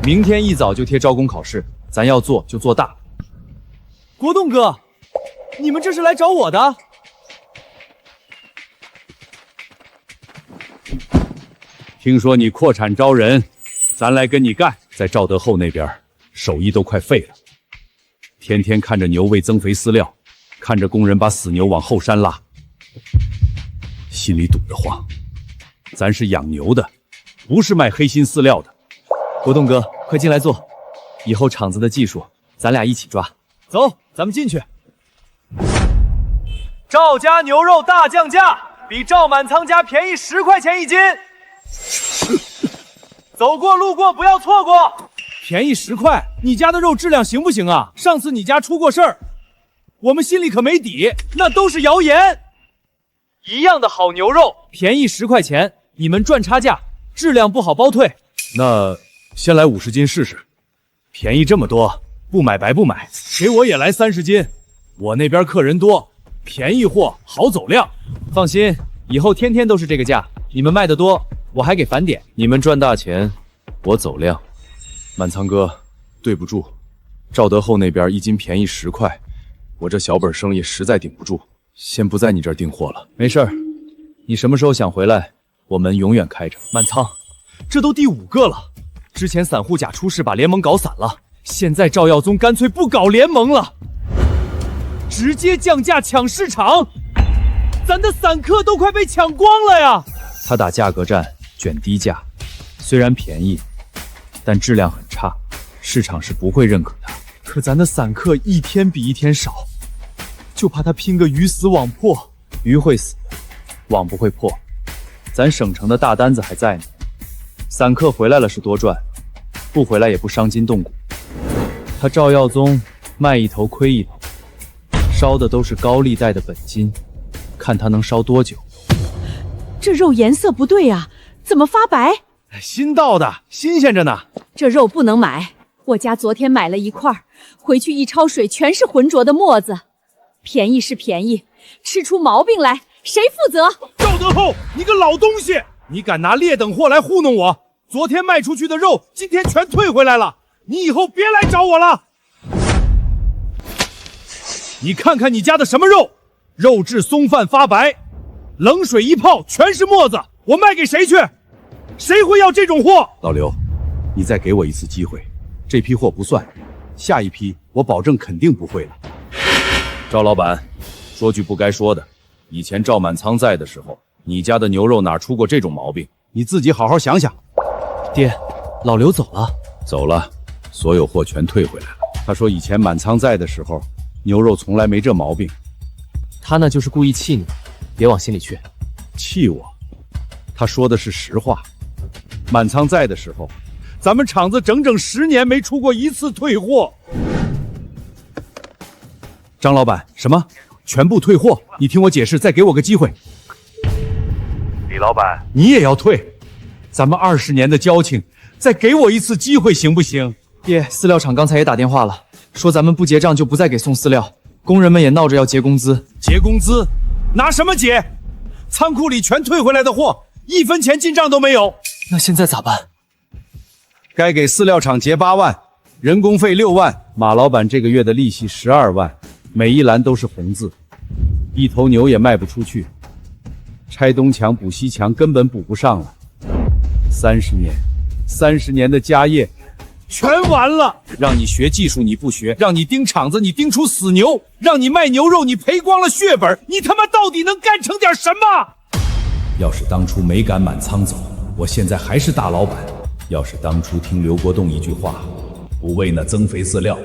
明天一早就贴招工考试，咱要做就做大。国栋哥，你们这是来找我的？听说你扩产招人，咱来跟你干。在赵德厚那边，手艺都快废了，天天看着牛喂增肥饲料，看着工人把死牛往后山拉，心里堵得慌。咱是养牛的，不是卖黑心饲料的。国栋哥，快进来坐，以后厂子的技术咱俩一起抓。走，咱们进去。赵家牛肉大降价，比赵满仓家便宜10块钱1斤。走过路过不要错过。便宜10块，你家的肉质量行不行啊？上次你家出过事儿，我们心里可没底，那都是谣言。一样的好牛肉，便宜10块钱，你们赚差价，质量不好包退。那先来50斤试试，便宜这么多，不买白不买。给我也来30斤，我那边客人多，便宜货好走量。放心，以后天天都是这个价，你们卖得多，我还给返点。你们赚大钱，我走量。满仓哥，对不住，赵德厚那边1斤便宜10块，我这小本生意实在顶不住，先不在你这儿订货了。没事儿，你什么时候想回来，我们永远开着。满仓，这都第5个了，之前散户甲出事把联盟搞散了，现在赵耀宗干脆不搞联盟了，直接降价抢市场，咱的散客都快被抢光了呀！他打价格战，卷低价，虽然便宜，但质量很差，市场是不会认可它。可咱的散客一天比一天少，就怕他拼个鱼死网破。鱼会死，网不会破。咱省城的大单子还在呢，散客回来了是多赚，不回来也不伤筋动骨。他赵耀宗卖一头亏一头，烧的都是高利贷的本金，看他能烧多久。这肉颜色不对啊，怎么发白？新到的，新鲜着呢。这肉不能买，我家昨天买了一块，回去一焯水全是浑浊的沫子。便宜是便宜，吃出毛病来谁负责？赵德厚，你个老东西，你敢拿劣等货来糊弄我！昨天卖出去的肉，今天全退回来了，你以后别来找我了。你看看你家的什么肉，肉质松泛发白，冷水一泡全是沫子，我卖给谁去？谁会要这种货？老刘，你再给我一次机会，这批货不算，下一批我保证肯定不会了。赵老板，说句不该说的，以前赵满仓在的时候，你家的牛肉哪出过这种毛病？你自己好好想想。爹，老刘走了。走了，所有货全退回来了。他说以前满仓在的时候，牛肉从来没这毛病。他那就是故意气你，别往心里去。气我？他说的是实话。满仓在的时候，咱们厂子整整10年没出过一次退货。张老板，什么？全部退货？你听我解释，再给我个机会。李老板，你也要退？咱们20年的交情，再给我一次机会行不行？爹，饲料厂刚才也打电话了，说咱们不结账就不再给送饲料，工人们也闹着要结工资。结工资？拿什么结？仓库里全退回来的货，1分钱进账都没有。那现在咋办？该给饲料厂结8万，人工费6万，马老板这个月的利息12万，每一栏都是红字，一头牛也卖不出去，拆东墙补西墙根本补不上了。30年的家业全完了！让你学技术你不学，让你盯场子你盯出死牛，让你卖牛肉你赔光了血本，你他妈到底能干成点什么？要是当初没赶满仓走，我现在还是大老板。要是当初听刘国栋一句话，不喂那增肥饲料，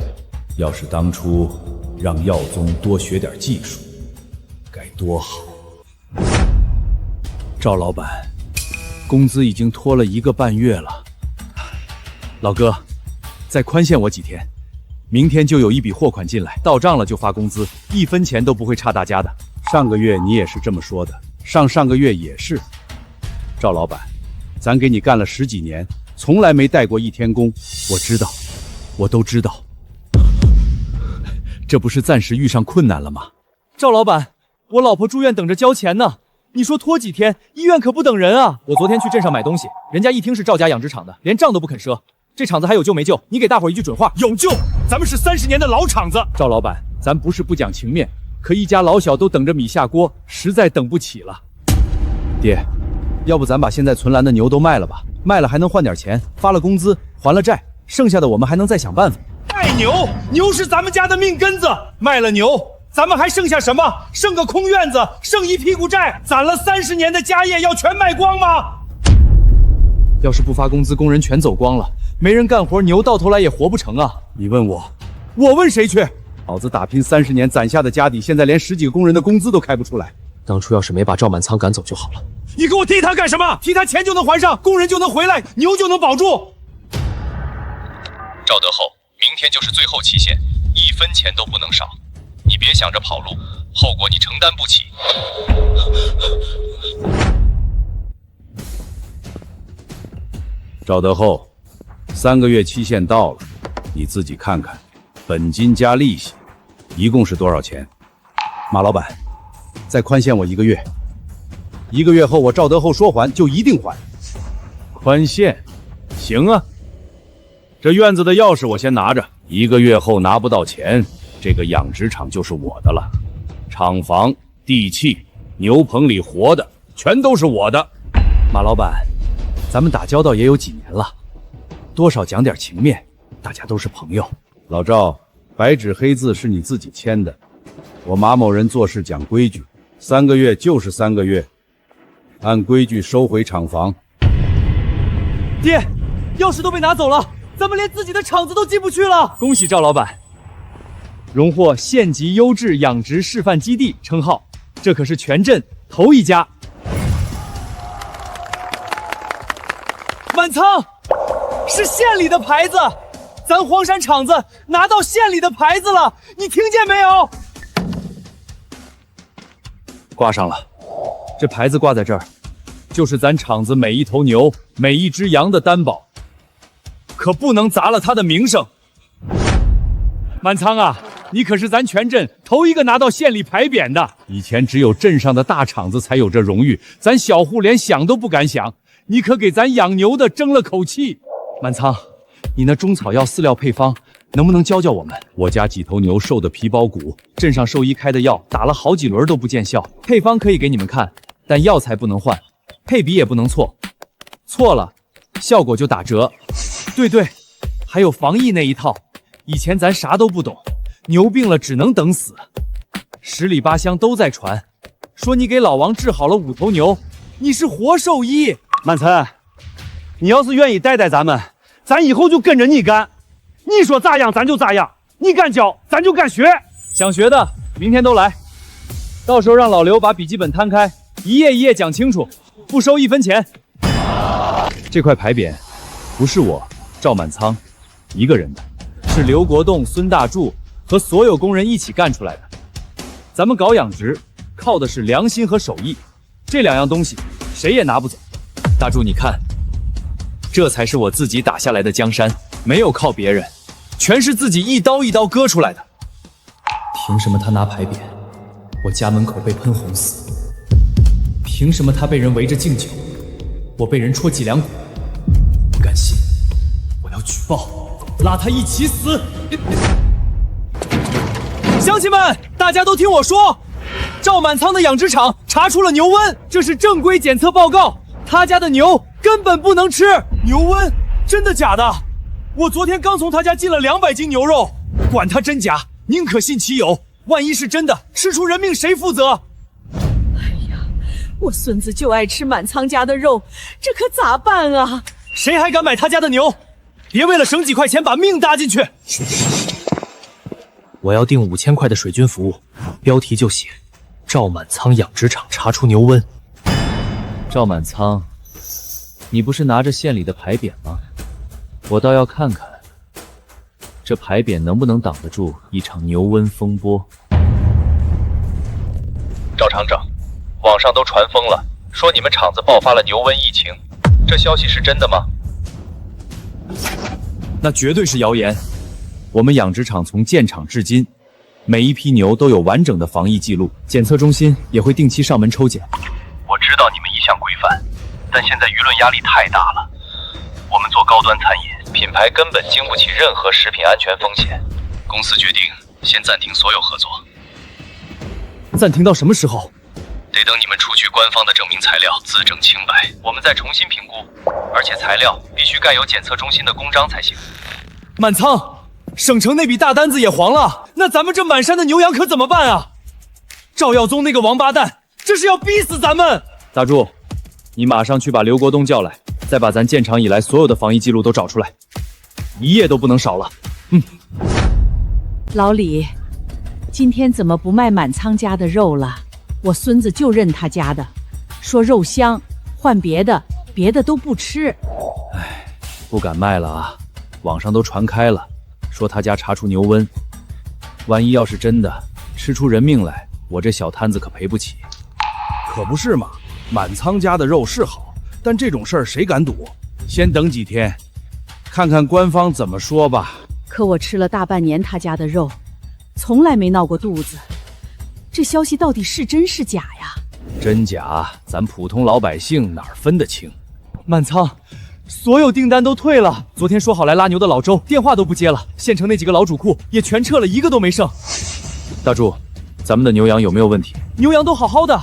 要是当初让耀宗多学点技术，该多好。赵老板，工资已经拖了1个半月了。老哥，再宽限我几天，明天就有一笔货款进来，到账了就发工资，1分钱都不会差大家的。上个月你也是这么说的，上个月也是。赵老板，咱给你干了10几年，从来没带过1天工，我知道，我都知道。这不是暂时遇上困难了吗？赵老板，我老婆住院等着交钱呢，你说拖几天，医院可不等人啊！我昨天去镇上买东西，人家一听是赵家养殖场的，连账都不肯赊。这厂子还有救没救？你给大伙一句准话。有救！咱们是30年的老厂子。赵老板，咱不是不讲情面，可一家老小都等着米下锅，实在等不起了。爹，要不咱把现在存栏的牛都卖了吧？卖了还能换点钱，发了工资，还了债，剩下的我们还能再想办法。卖牛？牛是咱们家的命根子，卖了牛，咱们还剩下什么？剩个空院子，剩一屁股债，攒了30年的家业要全卖光吗？要是不发工资，工人全走光了，没人干活，牛到头来也活不成啊！你问我，我问谁去？老子打拼30年攒下的家底，现在连10几个工人的工资都开不出来。当初要是没把赵满仓赶走就好了。你给我踢他干什么？踢他钱就能还上，工人就能回来，牛就能保住。赵德厚，明天就是最后期限，1分钱都不能少。你别想着跑路，后果你承担不起。赵德厚，3个月期限到了，你自己看看，本金加利息，一共是多少钱？马老板，再宽限我1个月，1个月后我赵德厚说还就一定还。宽限？行啊，这院子的钥匙我先拿着，1个月后拿不到钱，这个养殖场就是我的了，厂房、地契、牛棚里活的全都是我的。马老板，咱们打交道也有几年了，多少讲点情面，大家都是朋友。老赵，白纸黑字是你自己签的，我马某人做事讲规矩，3个月就是3个月，按规矩收回厂房。爹，钥匙都被拿走了，咱们连自己的厂子都进不去了。恭喜赵老板，荣获县级优质养殖示范基地称号，这可是全镇头一家。满仓，是县里的牌子，咱黄山厂子拿到县里的牌子了，你听见没有？挂上了，这牌子挂在这儿，就是咱厂子每一头牛、每一只羊的担保，可不能砸了他的名声。满仓啊，你可是咱全镇头一个拿到县里牌匾的，以前只有镇上的大厂子才有这荣誉，咱小户连想都不敢想。你可给咱养牛的争了口气。满仓，你那中草药饲料配方能不能教教我们？我家几头牛瘦的皮包骨，镇上兽医开的药打了好几轮都不见效，配方可以给你们看，但药材不能换，配比也不能错，错了效果就打折。对对，还有防疫那一套，以前咱啥都不懂，牛病了只能等死，十里八乡都在传，说你给老王治好了5头牛，你是活兽医。满岑，你要是愿意带咱们，咱以后就跟着你干，你说咋样咱就咋样，你敢教咱就敢学。想学的明天都来，到时候让老刘把笔记本摊开，一页一页讲清楚，不收1分钱。这块牌匾不是我赵满仓一个人的，是刘国栋、孙大柱和所有工人一起干出来的。咱们搞养殖靠的是良心和手艺，这2样东西谁也拿不走。大柱，你看，这才是我自己打下来的江山，没有靠别人，全是自己一刀一刀割出来的。凭什么他拿牌匾，我家门口被喷红死？凭什么他被人围着敬酒，我被人戳脊梁骨？不甘心，我要举报，拉他一起死！乡亲们，大家都听我说，赵满仓的养殖场查出了牛瘟，这是正规检测报告，他家的牛根本不能吃。牛瘟？真的假的？我昨天刚从他家进了200斤牛肉，管他真假，宁可信其有。万一是真的，吃出人命谁负责？哎呀，我孙子就爱吃满仓家的肉，这可咋办啊？谁还敢买他家的牛？别为了省几块钱把命搭进去。我要订5000块的水军服务，标题就写赵满仓养殖场查出牛瘟。赵满仓，你不是拿着县里的牌匾吗？我倒要看看这牌匾能不能挡得住一场牛瘟风波。赵厂长，网上都传疯了，说你们厂子爆发了牛瘟疫情，这消息是真的吗？那绝对是谣言。我们养殖场从建厂至今，每一批牛都有完整的防疫记录，检测中心也会定期上门抽检。我知道你们一向规范，但现在舆论压力太大了。我们做高端餐饮，品牌根本经不起任何食品安全风险。公司决定先暂停所有合作。暂停到什么时候？得等你们出具官方的证明材料，自证清白，我们再重新评估。而且材料必须盖有检测中心的公章才行。满仓，省城那笔大单子也黄了，那咱们这满山的牛羊可怎么办啊？赵耀宗那个王八蛋，这是要逼死咱们！大柱，你马上去把刘国栋叫来，再把咱建厂以来所有的防疫记录都找出来，一页都不能少了。老李，今天怎么不卖满仓家的肉了？我孙子就认他家的，说肉香，换别的都不吃。不敢卖了啊，网上都传开了，说他家查出牛瘟，万一要是真的，吃出人命来，我这小摊子可赔不起。可不是嘛，满仓家的肉是好，但这种事儿谁敢赌？先等几天，看看官方怎么说吧。可我吃了大半年他家的肉，从来没闹过肚子，这消息到底是真是假呀？真假，咱普通老百姓哪儿分得清？满仓，所有订单都退了。昨天说好来拉牛的老周电话都不接了，县城那几个老主库也全撤了，一个都没剩。大柱，咱们的牛羊有没有问题？牛羊都好好的，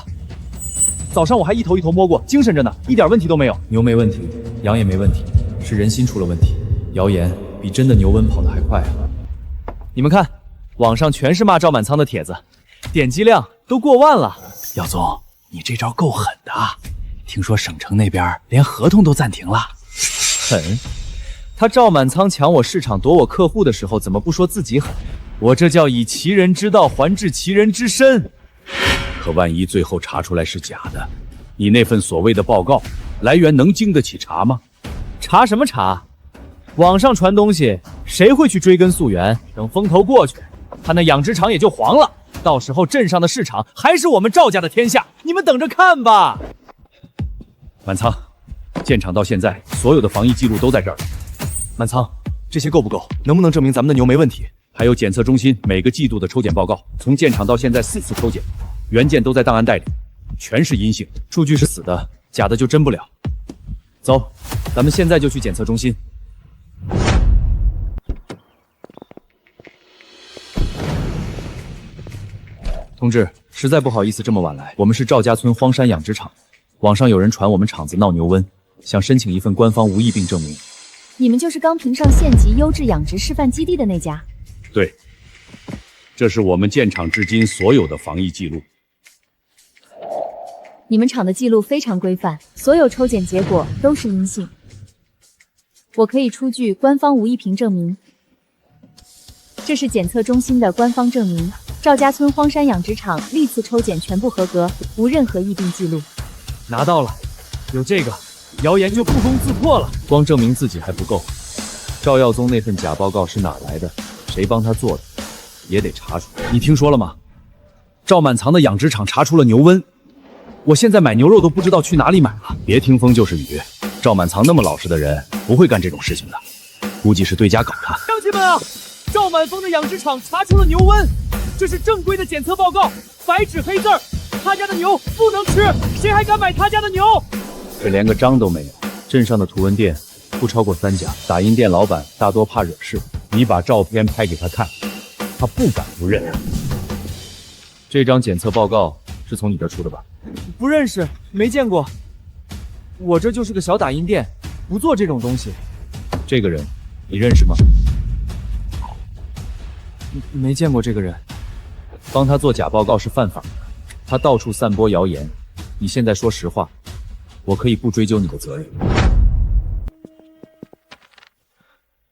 早上我还一头一头摸过，精神着呢，一点问题都没有。牛没问题，羊也没问题，是人心出了问题。谣言比真的牛瘟跑得还快啊！你们看，网上全是骂赵满仓的帖子，点击量都过万了。耀宗，你这招够狠的啊！听说省城那边连合同都暂停了。狠？他赵满仓抢我市场夺我客户的时候，怎么不说自己狠？我这叫以其人之道还治其人之身。可万一最后查出来是假的，你那份所谓的报告来源能经得起查吗？查什么查？网上传东西，谁会去追根溯源？等风头过去，他那养殖场也就黄了。到时候镇上的市场还是我们赵家的天下，你们等着看吧。满仓，建厂到现在所有的防疫记录都在这儿。满仓，这些够不够？能不能证明咱们的牛没问题？还有检测中心每个季度的抽检报告，从建厂到现在4次抽检，原件都在档案袋里，全是阴性，数据是死的，假的就真不了。走，咱们现在就去检测中心。同志，实在不好意思这么晚来，我们是赵家村荒山养殖场，网上有人传我们厂子闹牛瘟，想申请一份官方无疫病证明。你们就是刚评上县级优质养殖示范基地的那家？对，这是我们建厂至今所有的防疫记录。你们厂的记录非常规范，所有抽检结果都是阴性。我可以出具官方无疫凭证明。这是检测中心的官方证明，赵家村荒山养殖场历次抽检全部合格，无任何疫病记录。拿到了，有这个，谣言就不攻自破了。光证明自己还不够，赵耀宗那份假报告是哪来的？谁帮他做的？也得查出来。你听说了吗？赵满藏的养殖场查出了牛瘟，我现在买牛肉都不知道去哪里买了。别听风就是雨，赵满藏那么老实的人不会干这种事情的，估计是对家搞他。乡亲们啊，赵满峰的养殖场查出了牛瘟，这是正规的检测报告，白纸黑字儿，他家的牛不能吃，谁还敢买他家的牛？这连个章都没有。镇上的图文店不超过3家，打印店老板大多怕惹事，你把照片拍给他看，他不敢不认。这张检测报告是从你这出的吧？不认识，没见过。我这就是个小打印店，不做这种东西。这个人你认识吗？没见过这个人。帮他做假报告是犯法的，他到处散播谣言。你现在说实话，我可以不追究你的责任。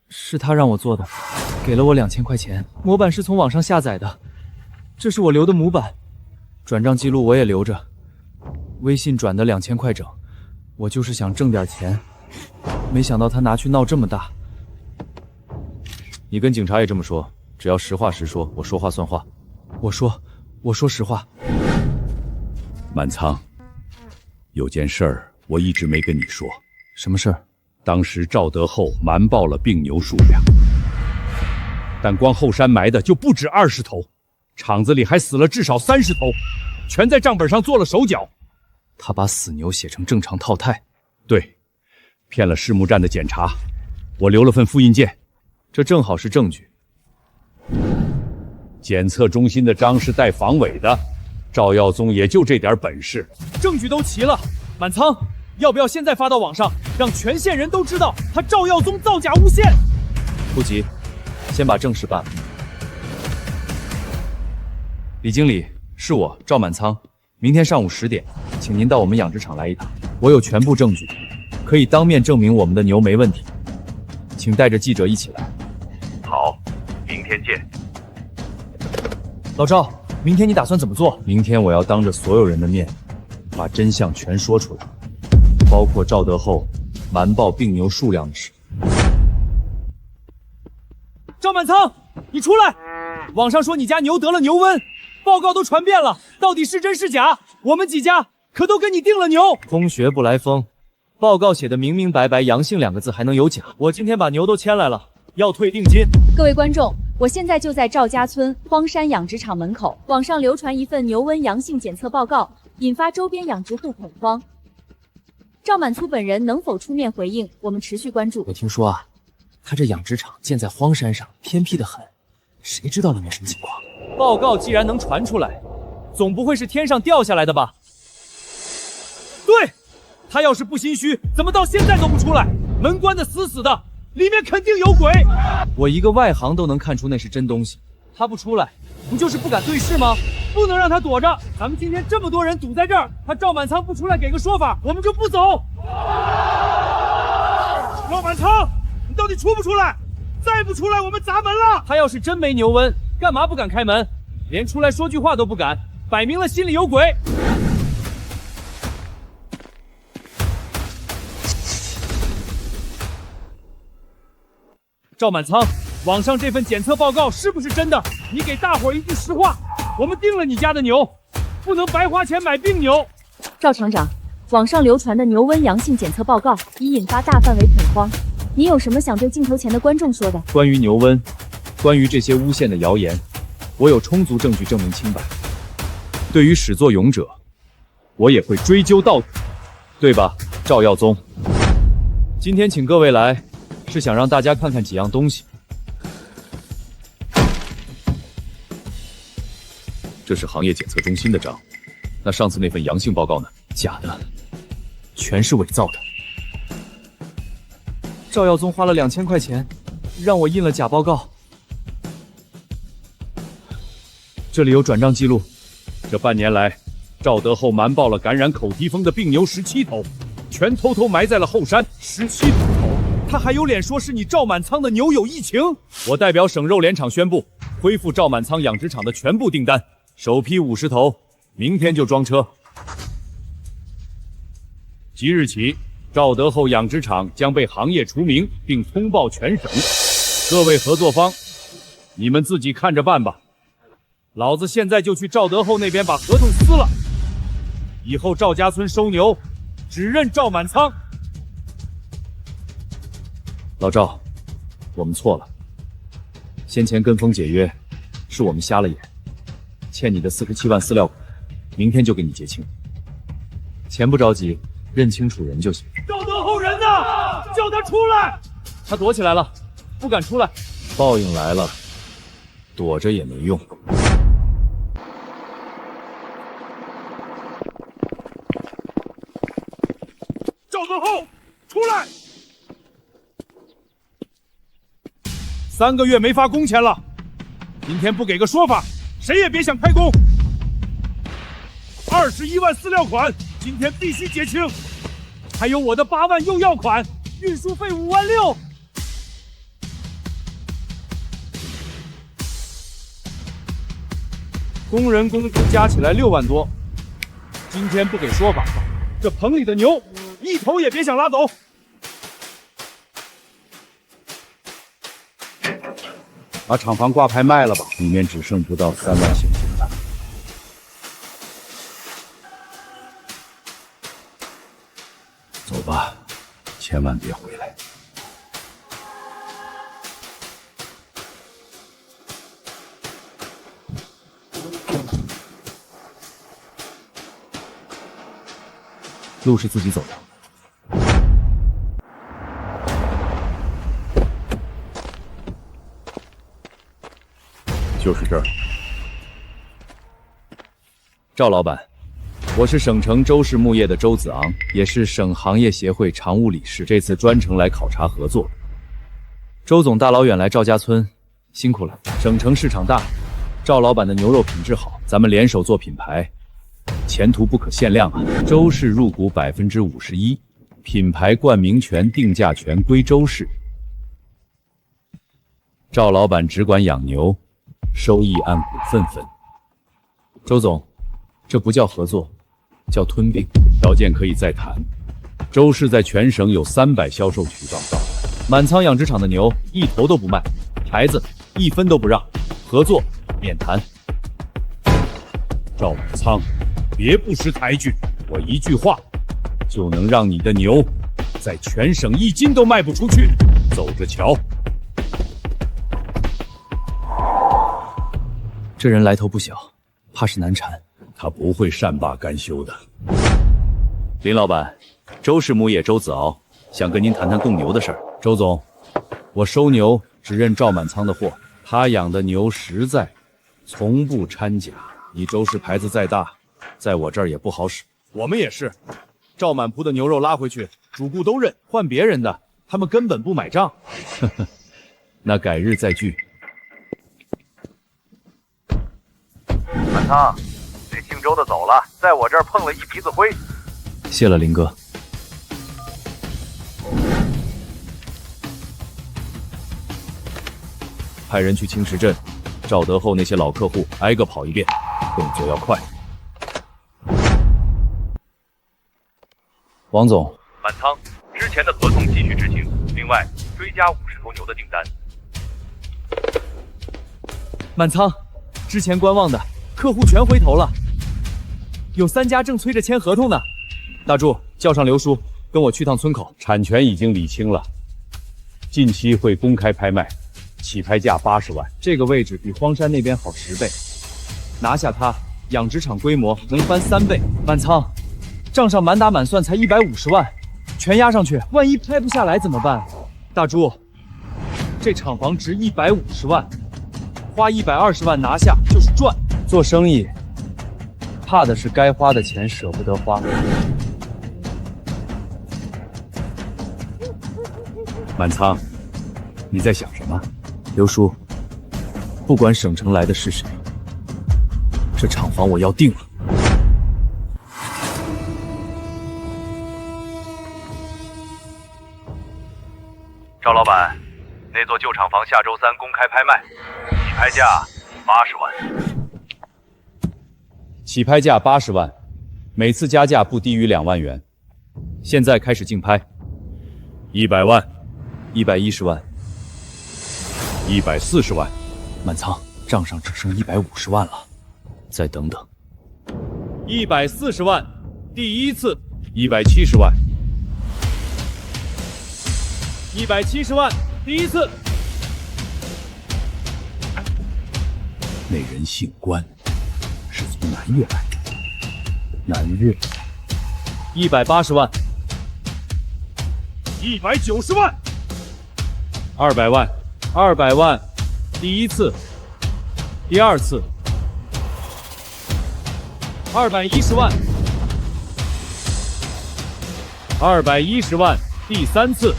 是他让我做的，给了我2000块钱。模板是从网上下载的，这是我留的模板，转账记录我也留着。微信转的2000块整，我就是想挣点钱，没想到他拿去闹这么大。你跟警察也这么说，只要实话实说，我说话算话。我说实话。满仓，有件事儿我一直没跟你说。什么事儿？当时赵德厚瞒报了病牛数量，但光后山埋的就不止20头，厂子里还死了至少30头，全在账本上做了手脚。他把死牛写成正常套态，对，骗了市木站的检查。我留了份复印件，这正好是证据。检测中心的章是带防伪的，赵耀宗也就这点本事。证据都齐了，满仓，要不要现在发到网上，让全县人都知道他赵耀宗造假诬陷？不急，先把正事办了。李经理，是我赵满仓，明天上午10点，请您到我们养殖场来一趟，我有全部证据，可以当面证明我们的牛没问题，请带着记者一起来。好，明天见。老赵，明天你打算怎么做？明天我要当着所有人的面，把真相全说出来，包括赵德厚瞒报病牛数量的事。赵满仓，你出来！网上说你家牛得了牛瘟，报告都传遍了，到底是真是假？我们几家可都跟你订了牛。空穴不来风，报告写的明明白白，阳性2个字还能有假？我今天把牛都牵来了，要退定金。各位观众，我现在就在赵家村荒山养殖场门口，网上流传一份牛瘟阳性检测报告，引发周边养殖户恐慌。赵满粗本人能否出面回应？我们持续关注。我听说啊，他这养殖场建在荒山上，偏僻的很，谁知道里面什么情况？报告既然能传出来，总不会是天上掉下来的吧？对，他要是不心虚，怎么到现在都不出来？门关得死死的，里面肯定有鬼。我一个外行都能看出那是真东西，他不出来，不就是不敢对视吗？不能让他躲着。咱们今天这么多人堵在这儿，他赵满仓不出来给个说法，我们就不走。赵满仓，你到底出不出来？再不出来，我们砸门了！他要是真没牛瘟，干嘛不敢开门？连出来说句话都不敢，摆明了心里有鬼。赵满仓，网上这份检测报告是不是真的？你给大伙一句实话，我们定了你家的牛，不能白花钱买病牛。赵厂长，网上流传的牛瘟阳性检测报告已引发大范围恐慌，你有什么想对镜头前的观众说的？关于牛瘟，关于这些诬陷的谣言，我有充足证据证明清白。对于始作俑者，我也会追究到底，对吧，赵耀宗？今天请各位来，是想让大家看看几样东西。这是行业检测中心的章，那上次那份阳性报告呢？假的，全是伪造的。赵耀宗花了2000块钱，让我印了假报告。这里有转账记录。这半年来，赵德厚瞒报了感染口蹄风的病牛17头，全偷偷埋在了后山。17头，他还有脸说是你赵满仓的牛有疫情？我代表省肉联厂宣布，恢复赵满仓养殖场的全部订单，首批50头，明天就装车。即日起，赵德厚养殖场将被行业除名，并通报全省。各位合作方，你们自己看着办吧。老子现在就去赵德厚那边把合同撕了，以后赵家村收牛只认赵满仓。老赵，我们错了，先前跟风解约，是我们瞎了眼，欠你的47万饲料款，明天就给你结清。钱不着急，认清楚人就行。赵德厚人呢？叫他出来！他躲起来了，不敢出来。报应来了，躲着也没用。赵德厚，出来！3个月没发工钱了，今天不给个说法，谁也别想开工。21万饲料款，今天必须结清。还有我的8万用药款，运输费5万6。工人工资加起来6万多，今天不给说法，这棚里的牛一头也别想拉走。把厂房挂牌卖了吧，里面只剩不到3万现金了。走吧，千万别回来。路是自己走的。就是这儿。赵老板，我是省城周氏牧业的周子昂，也是省行业协会常务理事，这次专程来考察合作。周总大老远来赵家村，辛苦了。省城市场大，赵老板的牛肉品质好，咱们联手做品牌，前途不可限量啊！周氏入股51%，品牌冠名权、定价权归周氏。赵老板只管养牛，收益按股份分。周总，这不叫合作，叫吞并。条件可以再谈。周氏在全省有300销售渠道，满仓养殖场的牛一头都不卖，孩子1分都不让，合作免谈。赵满仓，别不识抬举，我一句话就能让你的牛在全省1斤都卖不出去，走着瞧。这人来头不小，怕是难缠。他不会善罢甘休的。林老板，周氏牧业周子敖想跟您谈谈冻牛的事儿。周总，我收牛只认赵满仓的货，他养的牛实在，从不掺假。你周氏牌子再大，在我这儿也不好使。我们也是，赵满铺的牛肉拉回去，主顾都认，换别人的，他们根本不买账。呵呵，那改日再聚。满仓，这姓周的走了，在我这儿碰了一鼻子灰。谢了林哥。派人去青石镇，赵德厚那些老客户挨个跑一遍，动作要快。王总，满仓，之前的合同继续执行，另外追加50头牛的订单。满仓，之前观望的客户全回头了，有3家正催着签合同呢。大柱，叫上刘叔，跟我去趟村口。产权已经理清了，近期会公开拍卖，起拍价80万。这个位置比荒山那边好10倍，拿下它，养殖场规模能翻3倍。满仓，账上满打满算才150万，全压上去，万一拍不下来怎么办？大柱，这厂房值150万，花120万拿下就是赚。做生意，怕的是该花的钱舍不得花。满仓，你在想什么？刘叔，不管省城来的是谁，这厂房我要定了。赵老板，那座旧厂房下周3公开拍卖，起拍价80万。起拍价80万，每次加价不低于2万元。现在开始竞拍。100万，110万，140万。满仓，账上只剩150万了，再等等。140万，第一次。170万。170万，第一次。那人姓关，是从南越来的。南越。180万。190万。200万。200万，第一次，第二次。210万。210万，第3次。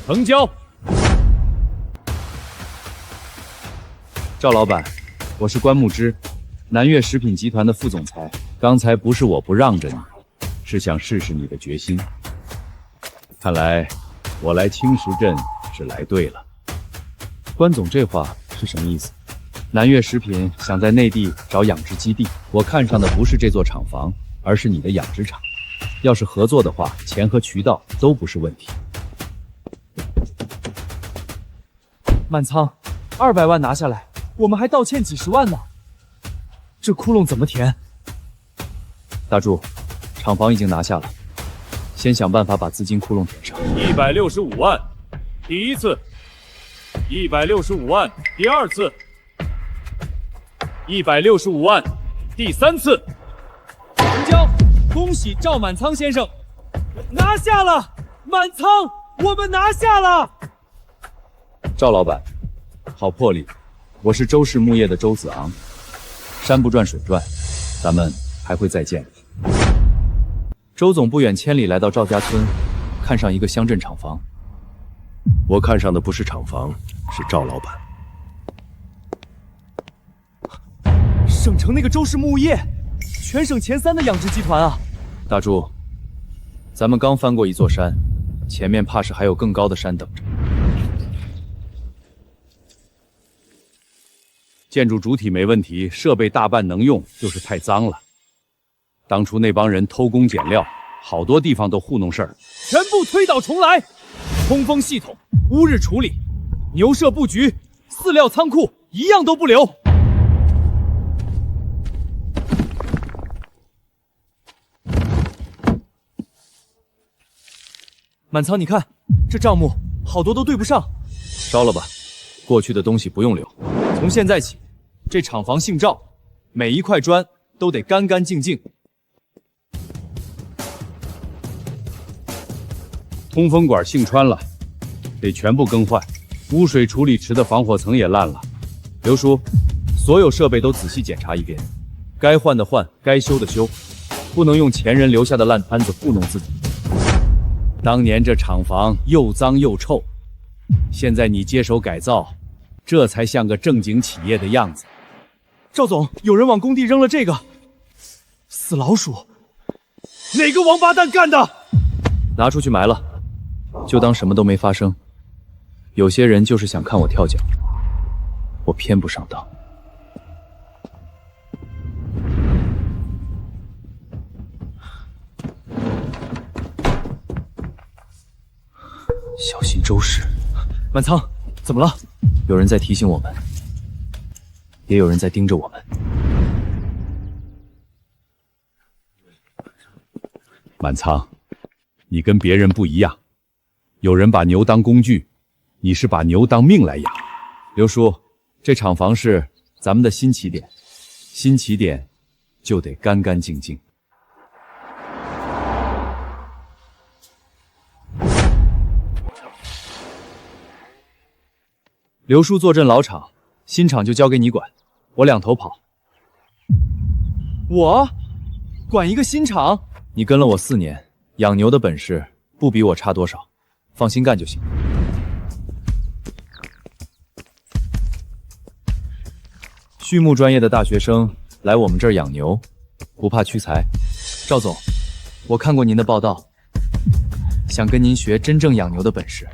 成交。赵老板，我是关牧之，南越食品集团的副总裁。刚才不是我不让着你，是想试试你的决心。看来我来青石镇是来对了。关总这话是什么意思？南越食品想在内地找养殖基地，我看上的不是这座厂房，而是你的养殖场。要是合作的话，钱和渠道都不是问题。满仓，200万拿下来，我们还倒欠几十万呢，这窟窿怎么填？大柱，厂房已经拿下了，先想办法把资金窟窿填上。165万，第一次。165万，第二次。165万，第3次。成交！恭喜赵满仓先生拿下了满仓，我们拿下了。赵老板，好魄力！我是周氏木业的周子昂，山不转水转，咱们还会再见。周总不远千里来到赵家村，看上一个乡镇厂房。我看上的不是厂房，是赵老板。省城那个周氏木业，全省前3的养殖集团啊！大柱，咱们刚翻过一座山，前面怕是还有更高的山等着。建筑主体没问题，设备大半能用，就是太脏了。当初那帮人偷工减料，好多地方都糊弄事儿。全部推倒重来，通风系统、污日处理、牛舍布局、饲料仓库，一样都不留。满仓，你看这账目好多都对不上，烧了吧，过去的东西不用留。从现在起，这厂房姓赵，每一块砖都得干干净净。通风管姓川了，得全部更换。污水处理池的防火层也烂了。刘叔，所有设备都仔细检查一遍，该换的换，该修的修，不能用前人留下的烂摊子糊弄自己。当年这厂房又脏又臭，现在你接手改造，这才像个正经企业的样子。赵总，有人往工地扔了这个死老鼠，哪个王八蛋干的？拿出去埋了，就当什么都没发生。有些人就是想看我跳脚，我偏不上当。小心周氏。满仓，怎么了？有人在提醒我们，也有人在盯着我们。满仓，你跟别人不一样，有人把牛当工具，你是把牛当命来养。刘叔，这厂房是咱们的新起点，新起点就得干干净净。刘叔坐镇老厂，新厂就交给你管，我两头跑。我管一个新厂？你跟了我4年，养牛的本事不比我差多少，放心干就行。畜牧专业的大学生来我们这儿养牛，不怕屈才。赵总，我看过您的报道，想跟您学真正养牛的本事。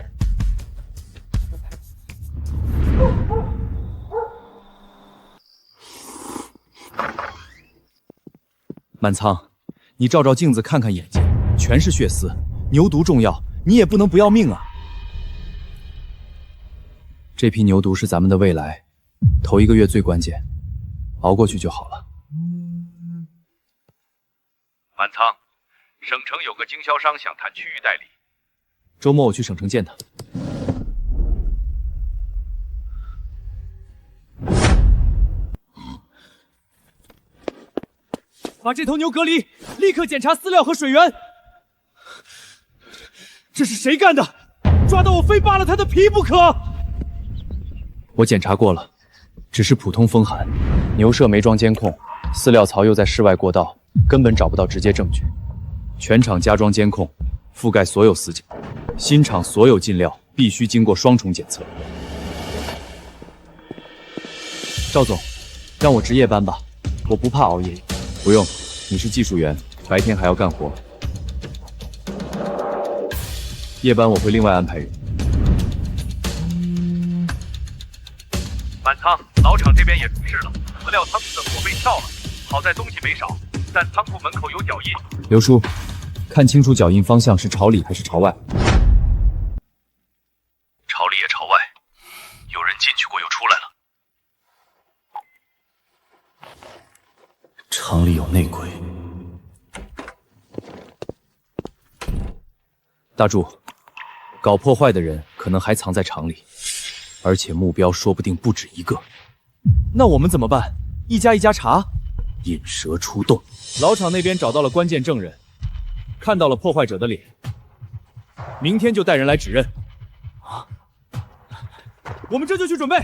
满仓，你照照镜子看看眼睛，全是血丝，牛毒中药，你也不能不要命啊！这批牛毒是咱们的未来，头1个月最关键，熬过去就好了。满仓，省城有个经销商想谈区域代理，周末我去省城见他。把这头牛隔离，立刻检查饲料和水源。这是谁干的？抓到我非扒了他的皮不可！我检查过了，只是普通风寒，牛舍没装监控，饲料槽又在室外过道，根本找不到直接证据。全厂加装监控，覆盖所有死角。新厂所有进料必须经过双重检测。赵总，让我值夜班吧，我不怕熬夜。不用，你是技术员，白天还要干活。夜班我会另外安排人。满仓，老厂这边也出事了，饲料仓库的火被撬了，好在东西没少，但仓库门口有脚印。刘叔，看清楚脚印方向是朝里还是朝外？朝里也朝外，有人进去过又出来了。厂里有内鬼。大柱，搞破坏的人可能还藏在厂里，而且目标说不定不止一个。那我们怎么办？一家一家查？引蛇出洞。老厂那边找到了关键证人，看到了破坏者的脸，明天就带人来指认。啊！我们这就去准备。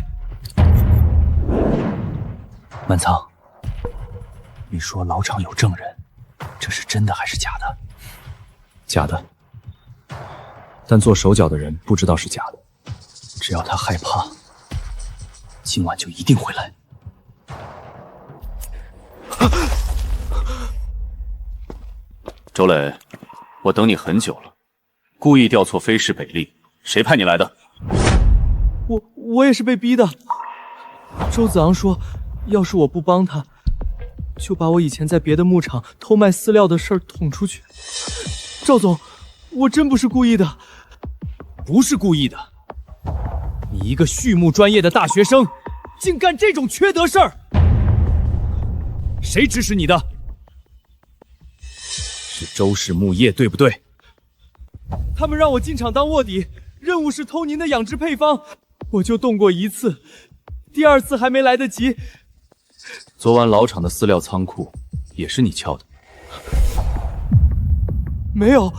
满仓，你说老厂有证人，这是真的还是假的？假的。但做手脚的人不知道是假的，只要他害怕，今晚就一定会来。周磊，我等你很久了，故意调错飞市北利，谁派你来的？我也是被逼的。周子昂说，要是我不帮他，就把我以前在别的牧场偷卖饲料的事儿捅出去。赵总，我真不是故意的。不是故意的，你一个畜牧专业的大学生，竟干这种缺德事儿！谁指使你的？是周氏牧业，对不对？他们让我进厂当卧底，任务是偷您的养殖配方，我就动过1次，第2次还没来得及。昨晚老厂的饲料仓库也是你撬的？没有，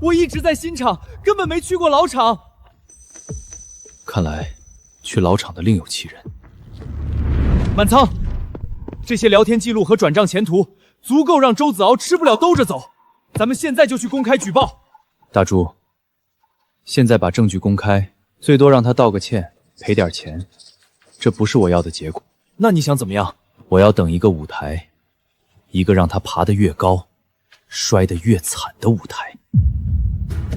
我一直在新厂，根本没去过老厂。看来去老厂的另有其人。满仓，这些聊天记录和转账前途足够让周子敖吃不了兜着走。咱们现在就去公开举报。大柱，现在把证据公开，最多让他道个歉，赔点钱，这不是我要的结果。那你想怎么样？我要等一个舞台，一个让他爬得越高，摔得越惨的舞台。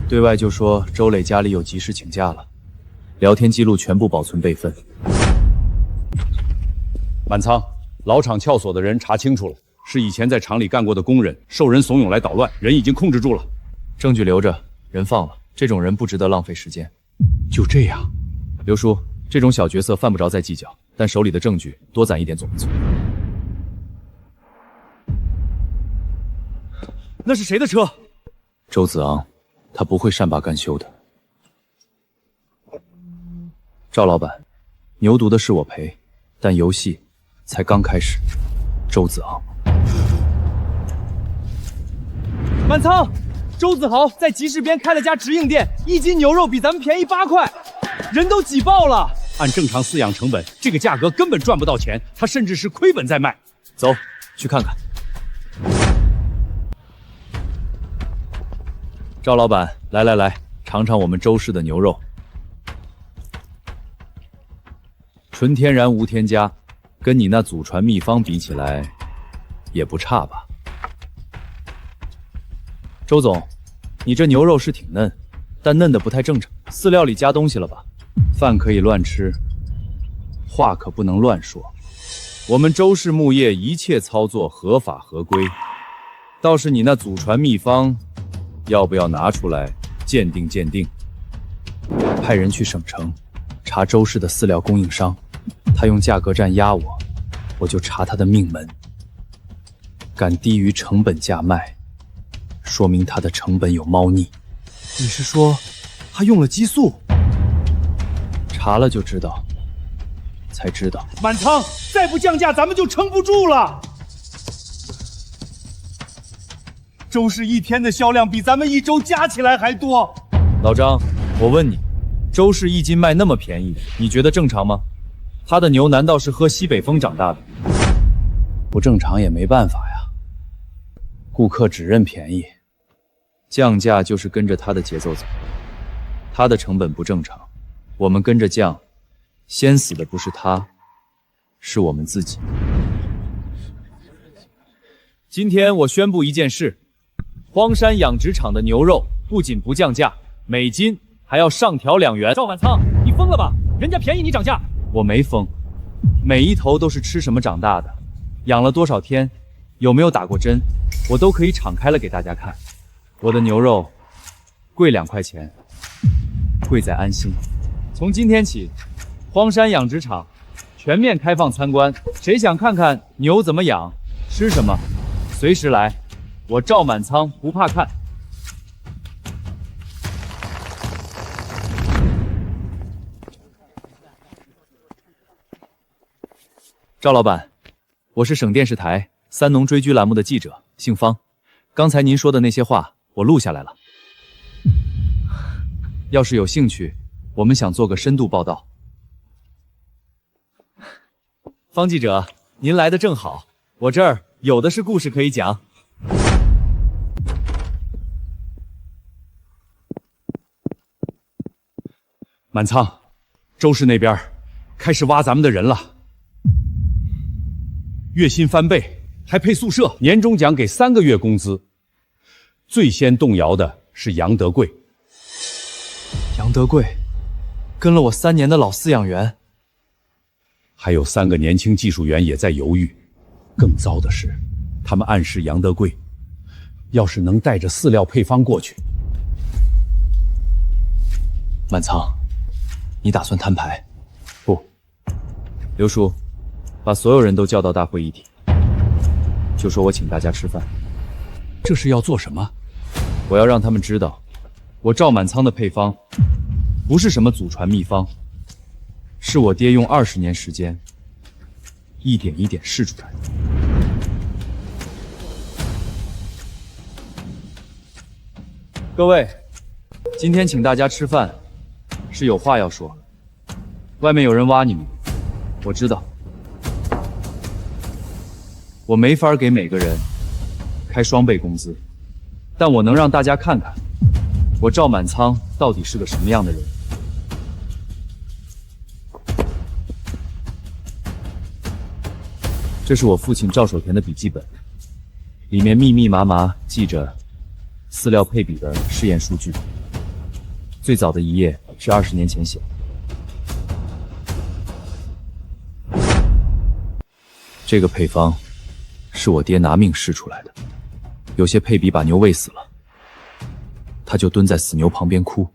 对外就说周磊家里有急事请假了，聊天记录全部保存备份。满仓，老厂撬锁的人查清楚了，是以前在厂里干过的工人，受人怂恿来捣乱，人已经控制住了。证据留着，人放了。这种人不值得浪费时间。就这样，刘叔，这种小角色犯不着再计较，但手里的证据多攒一点总没错。那是谁的车？周子昂，他不会善罢甘休的。赵老板，牛犊的事我赔，但游戏才刚开始。周子昂，满仓，周子豪在集市边开了家直营店，1斤牛肉比咱们便宜8块，人都挤爆了。按正常饲养成本，这个价格根本赚不到钱，他甚至是亏本在卖。走，去看看。赵老板，来，尝尝我们周氏的牛肉，纯天然无添加，跟你那祖传秘方比起来，也不差吧？周总，你这牛肉是挺嫩，但嫩的不太正常，饲料里加东西了吧？饭可以乱吃，话可不能乱说。我们周氏牧业一切操作合法合规，倒是你那祖传秘方，要不要拿出来鉴定鉴定？派人去省城查周氏的饲料供应商，他用价格战压我，我就查他的命门。敢低于成本价卖，说明他的成本有猫腻。你是说他用了激素？查了就知道，才知道。满仓，再不降价，咱们就撑不住了。周氏一天的销量比咱们1周加起来还多。老张，我问你，周氏1斤卖那么便宜，你觉得正常吗？他的牛难道是喝西北风长大的？不正常也没办法呀。顾客只认便宜，降价就是跟着他的节奏走。他的成本不正常，我们跟着降，先死的不是他，是我们自己。今天我宣布一件事，荒山养殖场的牛肉不仅不降价，每斤还要上调2元。赵满仓，你疯了吧？人家便宜你涨价。我没疯，每一头都是吃什么长大的，养了多少天，有没有打过针，我都可以敞开了给大家看。我的牛肉贵2块钱，贵在安心。从今天起，荒山养殖场全面开放参观，谁想看看牛怎么养，吃什么，随时来，我赵满仓不怕看。赵老板，我是省电视台三农追剧栏目的记者，姓方。刚才您说的那些话，我录下来了。要是有兴趣，我们想做个深度报道。方记者，您来的正好，我这儿有的是故事可以讲。满仓，周氏那边开始挖咱们的人了，月薪翻倍，还配宿舍，年终奖给3个月工资。最先动摇的是杨德贵。杨德贵，跟了我3年的老饲养员，还有3个年轻技术员也在犹豫。更糟的是，他们暗示杨德贵，要是能带着饲料配方过去。满仓，你打算摊牌？不，刘叔，把所有人都叫到大会议体，就说我请大家吃饭。这是要做什么？我要让他们知道，我赵满仓的配方不是什么祖传秘方，是我爹用20年时间一点一点试出来的。各位，今天请大家吃饭，是有话要说。外面有人挖你们，我知道，我没法给每个人开双倍工资，但我能让大家看看，我赵满仓到底是个什么样的人。这是我父亲赵守田的笔记本，里面密密麻麻记着饲料配比的试验数据。最早的一页是20年前写的，这个配方是我爹拿命试出来的，有些配比把牛喂死了，他就蹲在死牛旁边哭。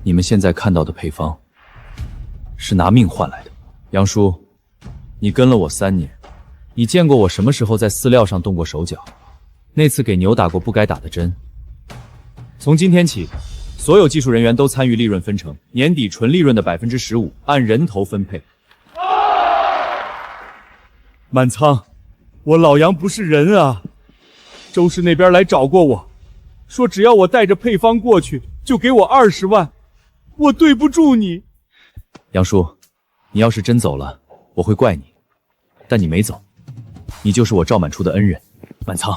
你们现在看到的配方是拿命换来的。杨叔，你跟了我3年，你见过我什么时候在饲料上动过手脚？那次给牛打过不该打的针。从今天起，所有技术人员都参与利润分成，年底纯利润的15%按人头分配。满仓，我老杨不是人啊！周氏那边来找过我，说只要我带着配方过去，就给我20万。我对不住你。杨叔，你要是真走了，我会怪你，但你没走，你就是我赵满初的恩人。满仓，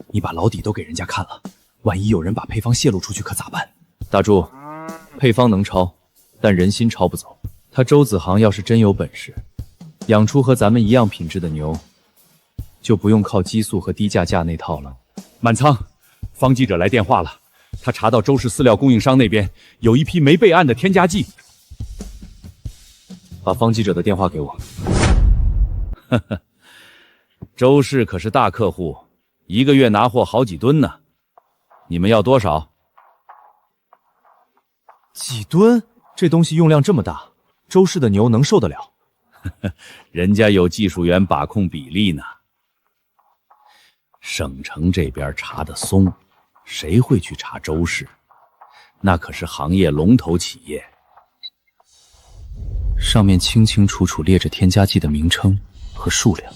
你把老底都给人家看了，万一有人把配方泄露出去可咋办？大柱，配方能抄，但人心抄不走。他周子航要是真有本事，养出和咱们一样品质的牛，就不用靠激素和低价价那套了。满仓，方记者来电话了，他查到周氏饲料供应商那边有一批没备案的添加剂。把方记者的电话给我。呵呵，周氏可是大客户，一个月拿货好几吨呢。你们要多少？几吨？这东西用量这么大，周氏的牛能受得了？人家有技术员把控比例呢。省城这边查得松，谁会去查周氏？那可是行业龙头企业。上面清清楚楚列着添加剂的名称和数量。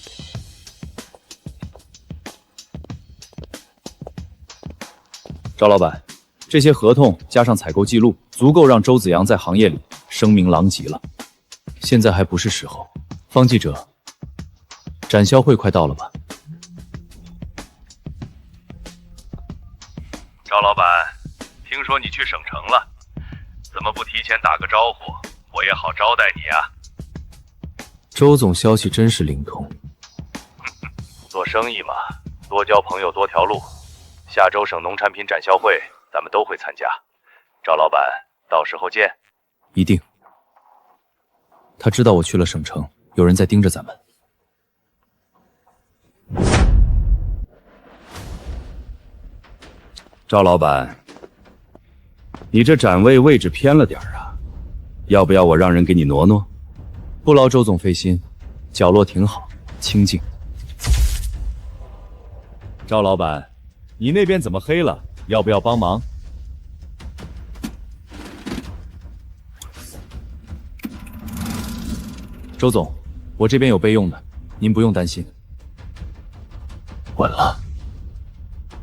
赵老板，这些合同加上采购记录，足够让周子阳在行业里声名狼藉了。现在还不是时候。方记者，展销会快到了吧？赵老板，听说你去省城了，怎么不提前打个招呼，我也好招待你啊？周总消息真是灵通。做生意嘛，多交朋友多条路。下周省农产品展销会，咱们都会参加。赵老板，到时候见。一定。他知道我去了省城，有人在盯着咱们。赵老板，你这展位位置偏了点啊，要不要我让人给你挪挪？不劳周总费心，角落挺好，清静。赵老板，你那边怎么黑了？要不要帮忙？周总，我这边有备用的，您不用担心。稳了。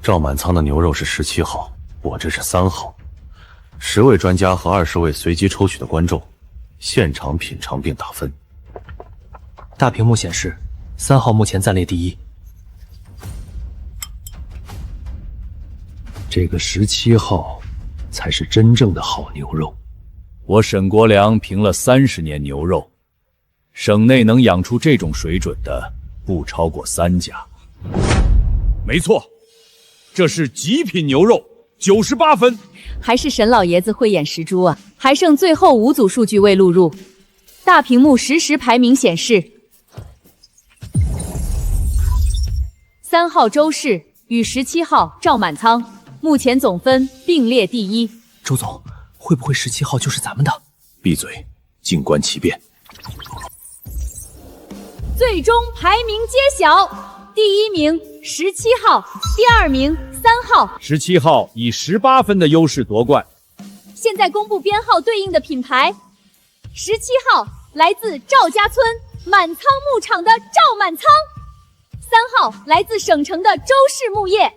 赵满仓的牛肉是17号，我这是3号。10位专家和20位随机抽取的观众，现场品尝并打分。大屏幕显示，3号目前暂列第一。这个17号才是真正的好牛肉。我沈国良评了30年牛肉，省内能养出这种水准的不超过3家。没错，这是极品牛肉，98分。还是沈老爷子慧眼识珠啊！还剩最后5组数据未录入，大屏幕实时排名显示，3号周氏与17号赵满仓目前总分并列第一。周总，会不会17号就是咱们的？闭嘴，静观其变。最终排名揭晓，第1名17号，第2名3号。17号以18分的优势夺冠。现在公布编号对应的品牌，17号来自赵家村满仓牧场的赵满仓，3号来自省城的周氏牧业。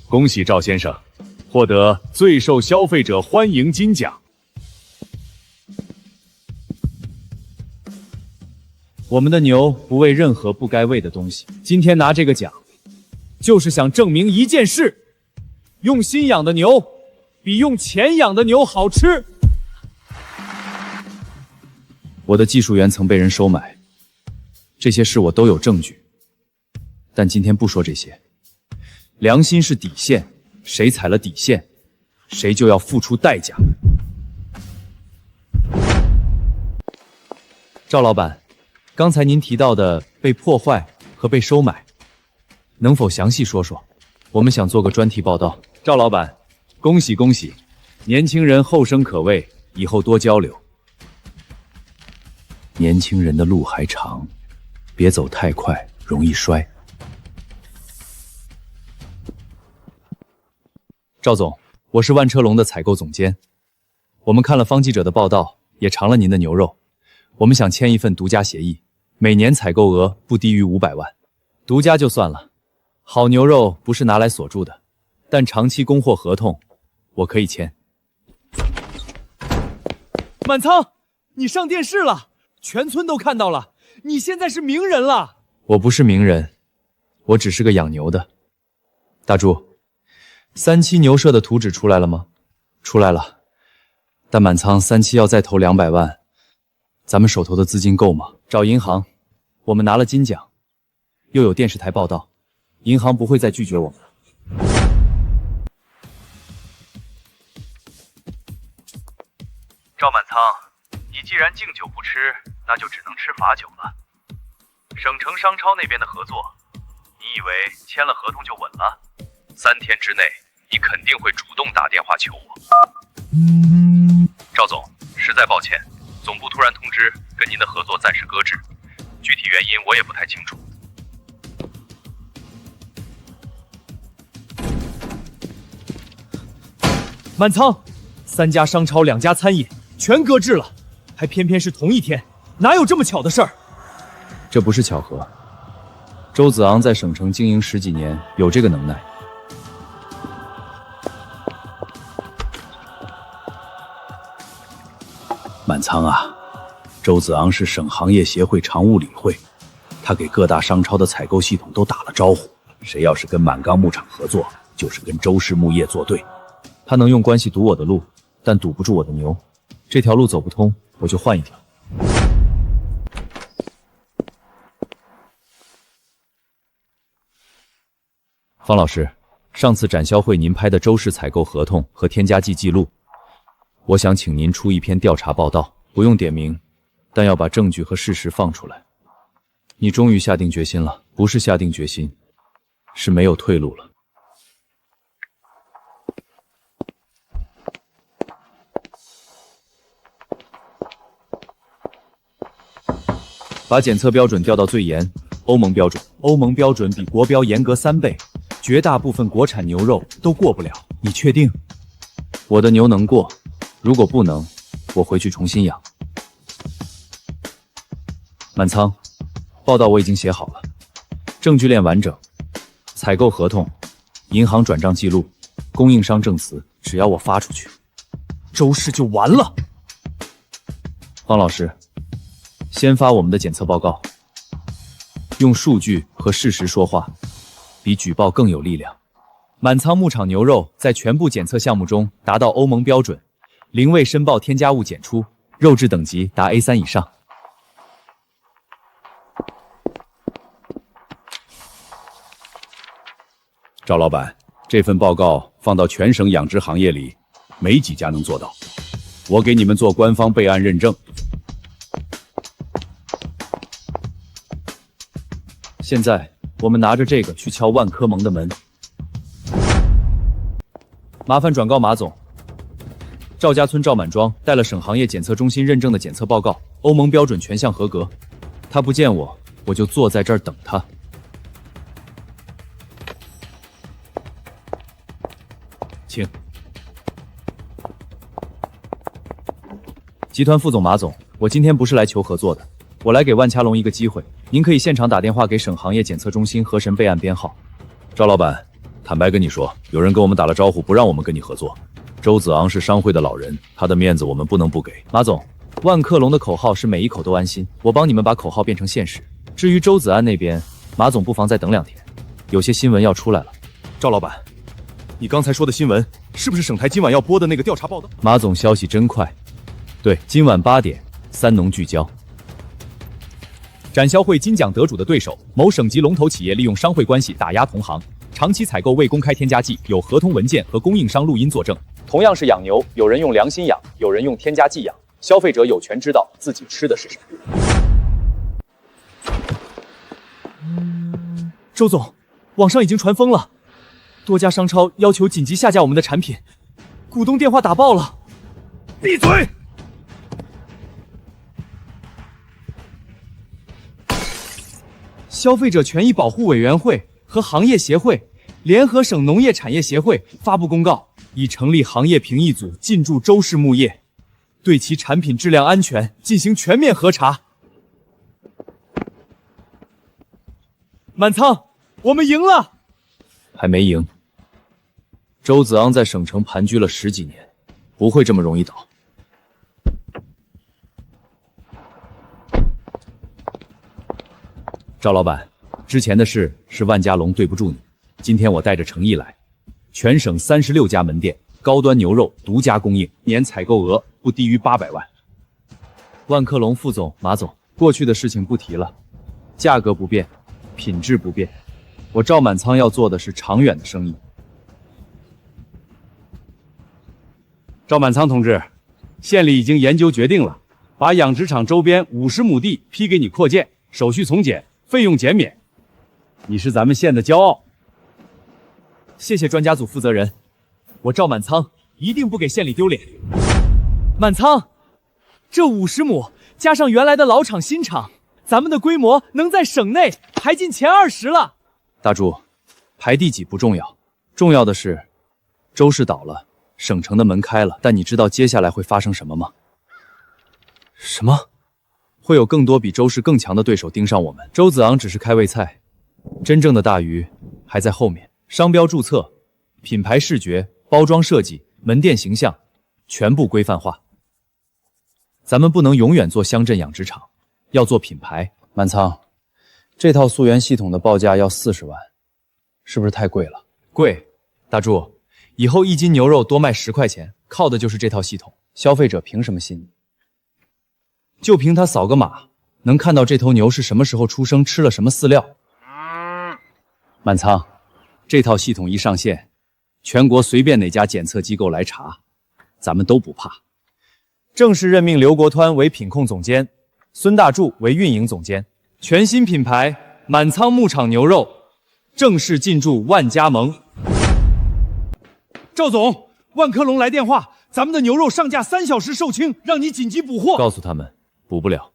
恭喜赵先生，获得最受消费者欢迎金奖。我们的牛不喂任何不该喂的东西。今天拿这个奖，就是想证明一件事：用心养的牛，比用钱养的牛好吃。我的技术员曾被人收买，这些事我都有证据。但今天不说这些，良心是底线，谁踩了底线，谁就要付出代价。赵老板，刚才您提到的被破坏和被收买，能否详细说说？我们想做个专题报道。赵老板，恭喜恭喜，年轻人后生可畏，以后多交流。年轻人的路还长，别走太快，容易摔。赵总，我是万车龙的采购总监。我们看了方记者的报道，也尝了您的牛肉。我们想签一份独家协议，每年采购额不低于500万。独家就算了，好牛肉不是拿来锁住的，但长期供货合同，我可以签。满仓，你上电视了，全村都看到了，你现在是名人了。我不是名人，我只是个养牛的。大柱。3期牛舍的图纸出来了吗？出来了，但满仓3期要再投200万，咱们手头的资金够吗？找银行，我们拿了金奖，又有电视台报道，银行不会再拒绝我们。赵满仓，你既然敬酒不吃，那就只能吃罚酒了。省城商超那边的合作，你以为签了合同就稳了？3天之内，你肯定会主动打电话求我。赵总，实在抱歉，总部突然通知，跟您的合作暂时搁置，具体原因我也不太清楚。满仓，3家商超2家餐饮全搁置了，还偏偏是同一天，哪有这么巧的事儿？这不是巧合。周子昂在省城经营10几年，有这个能耐。满仓啊，周子昂是省行业协会常务理会，他给各大商超的采购系统都打了招呼，谁要是跟满钢牧场合作，就是跟周氏牧业作对。他能用关系堵我的路，但堵不住我的牛。这条路走不通，我就换一条。方老师，上次展销会您拍的周氏采购合同和添加剂记录，我想请您出一篇调查报道，不用点名，但要把证据和事实放出来。你终于下定决心了，不是下定决心，是没有退路了。把检测标准调到最严，欧盟标准。欧盟标准比国标严格3倍，绝大部分国产牛肉都过不了。你确定？我的牛能过，如果不能，我回去重新养。满仓，报道我已经写好了，证据链完整，采购合同、银行转账记录、供应商证词，只要我发出去，周氏就完了。方老师，先发我们的检测报告，用数据和事实说话，比举报更有力量。满仓牧场牛肉在全部检测项目中达到欧盟标准，0未申报添加物检出，肉质等级达 A3 以上。赵老板，这份报告放到全省养殖行业里，没几家能做到。我给你们做官方备案认证。现在我们拿着这个去敲万科盟的门。麻烦转告马总，赵家村赵满庄带了省行业检测中心认证的检测报告，欧盟标准全项合格。他不见我，我就坐在这儿等他。请。集团副总马总，我今天不是来求合作的，我来给万家龙一个机会，您可以现场打电话给省行业检测中心核实备案编号。赵老板，坦白跟你说，有人跟我们打了招呼，不让我们跟你合作。周子昂是商会的老人，他的面子我们不能不给。马总，万客隆的口号是每一口都安心，我帮你们把口号变成现实。至于周子安那边，马总不妨再等2天，有些新闻要出来了。赵老板，你刚才说的新闻是不是省台今晚要播的那个调查报道？马总消息真快，对，今晚8点，3农聚焦。展销会金奖得主的对手，某省级龙头企业利用商会关系打压同行，长期采购未公开添加剂，有合同文件和供应商录音作证。同样是养牛，有人用良心养，有人用添加剂养，消费者有权知道自己吃的是什么。周总，网上已经传疯了，多家商超要求紧急下架我们的产品，股东电话打爆了。闭嘴！消费者权益保护委员会和行业协会联合省农业产业协会发布公告，已成立行业评议组进驻周氏牧业，对其产品质量安全进行全面核查。满仓，我们赢了！还没赢。周子昂在省城盘踞了10几年，不会这么容易倒。赵老板，之前的事是万家隆对不住你，今天我带着诚意来，全省36家门店，高端牛肉独家供应，年采购额不低于800万。万科隆副总、马总，过去的事情不提了，价格不变，品质不变。我赵满仓要做的是长远的生意。赵满仓同志，县里已经研究决定了，把养殖场周边50亩地批给你扩建，手续从简，费用减免。你是咱们县的骄傲。谢谢专家组负责人，我赵满仓一定不给县里丢脸。满仓，这50亩加上原来的老厂新厂，咱们的规模能在省内排进前20了。大柱，排第几不重要，重要的是周氏倒了，省城的门开了。但你知道接下来会发生什么吗？什么？会有更多比周氏更强的对手盯上我们。周子昂只是开胃菜，真正的大鱼还在后面。商标注册、品牌视觉、包装设计、门店形象，全部规范化。咱们不能永远做乡镇养殖场，要做品牌。满仓，这套溯源系统的报价要40万，是不是太贵了？贵，大柱，以后1斤牛肉多卖10块钱，靠的就是这套系统。消费者凭什么信你？就凭他扫个码，能看到这头牛是什么时候出生，吃了什么饲料。满仓，这套系统一上线，全国随便哪家检测机构来查，咱们都不怕。正式任命刘国湍为品控总监，孙大柱为运营总监。全新品牌满仓牧场牛肉正式进驻万家盟。赵总，万科隆来电话，咱们的牛肉上架3小时售罄，让你紧急补货。告诉他们补不了，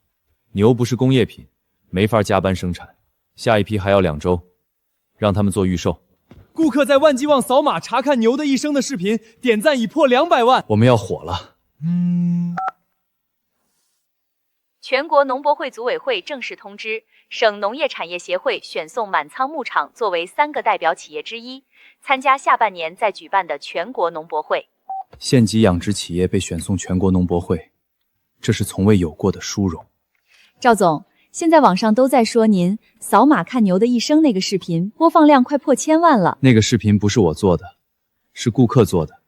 牛不是工业品，没法加班生产，下一批还要2周，让他们做预售。顾客在万记旺扫码查看牛的一生的视频，点赞已破200万，我们要火了。全国农博会组委会正式通知，省农业产业协会选送满仓牧场作为3个代表企业之一，参加下半年再举办的全国农博会。县级养殖企业被选送全国农博会，这是从未有过的殊荣。赵总，现在网上都在说您扫码看牛的一生那个视频播放量快破1000万了。那个视频不是我做的，是顾客做的，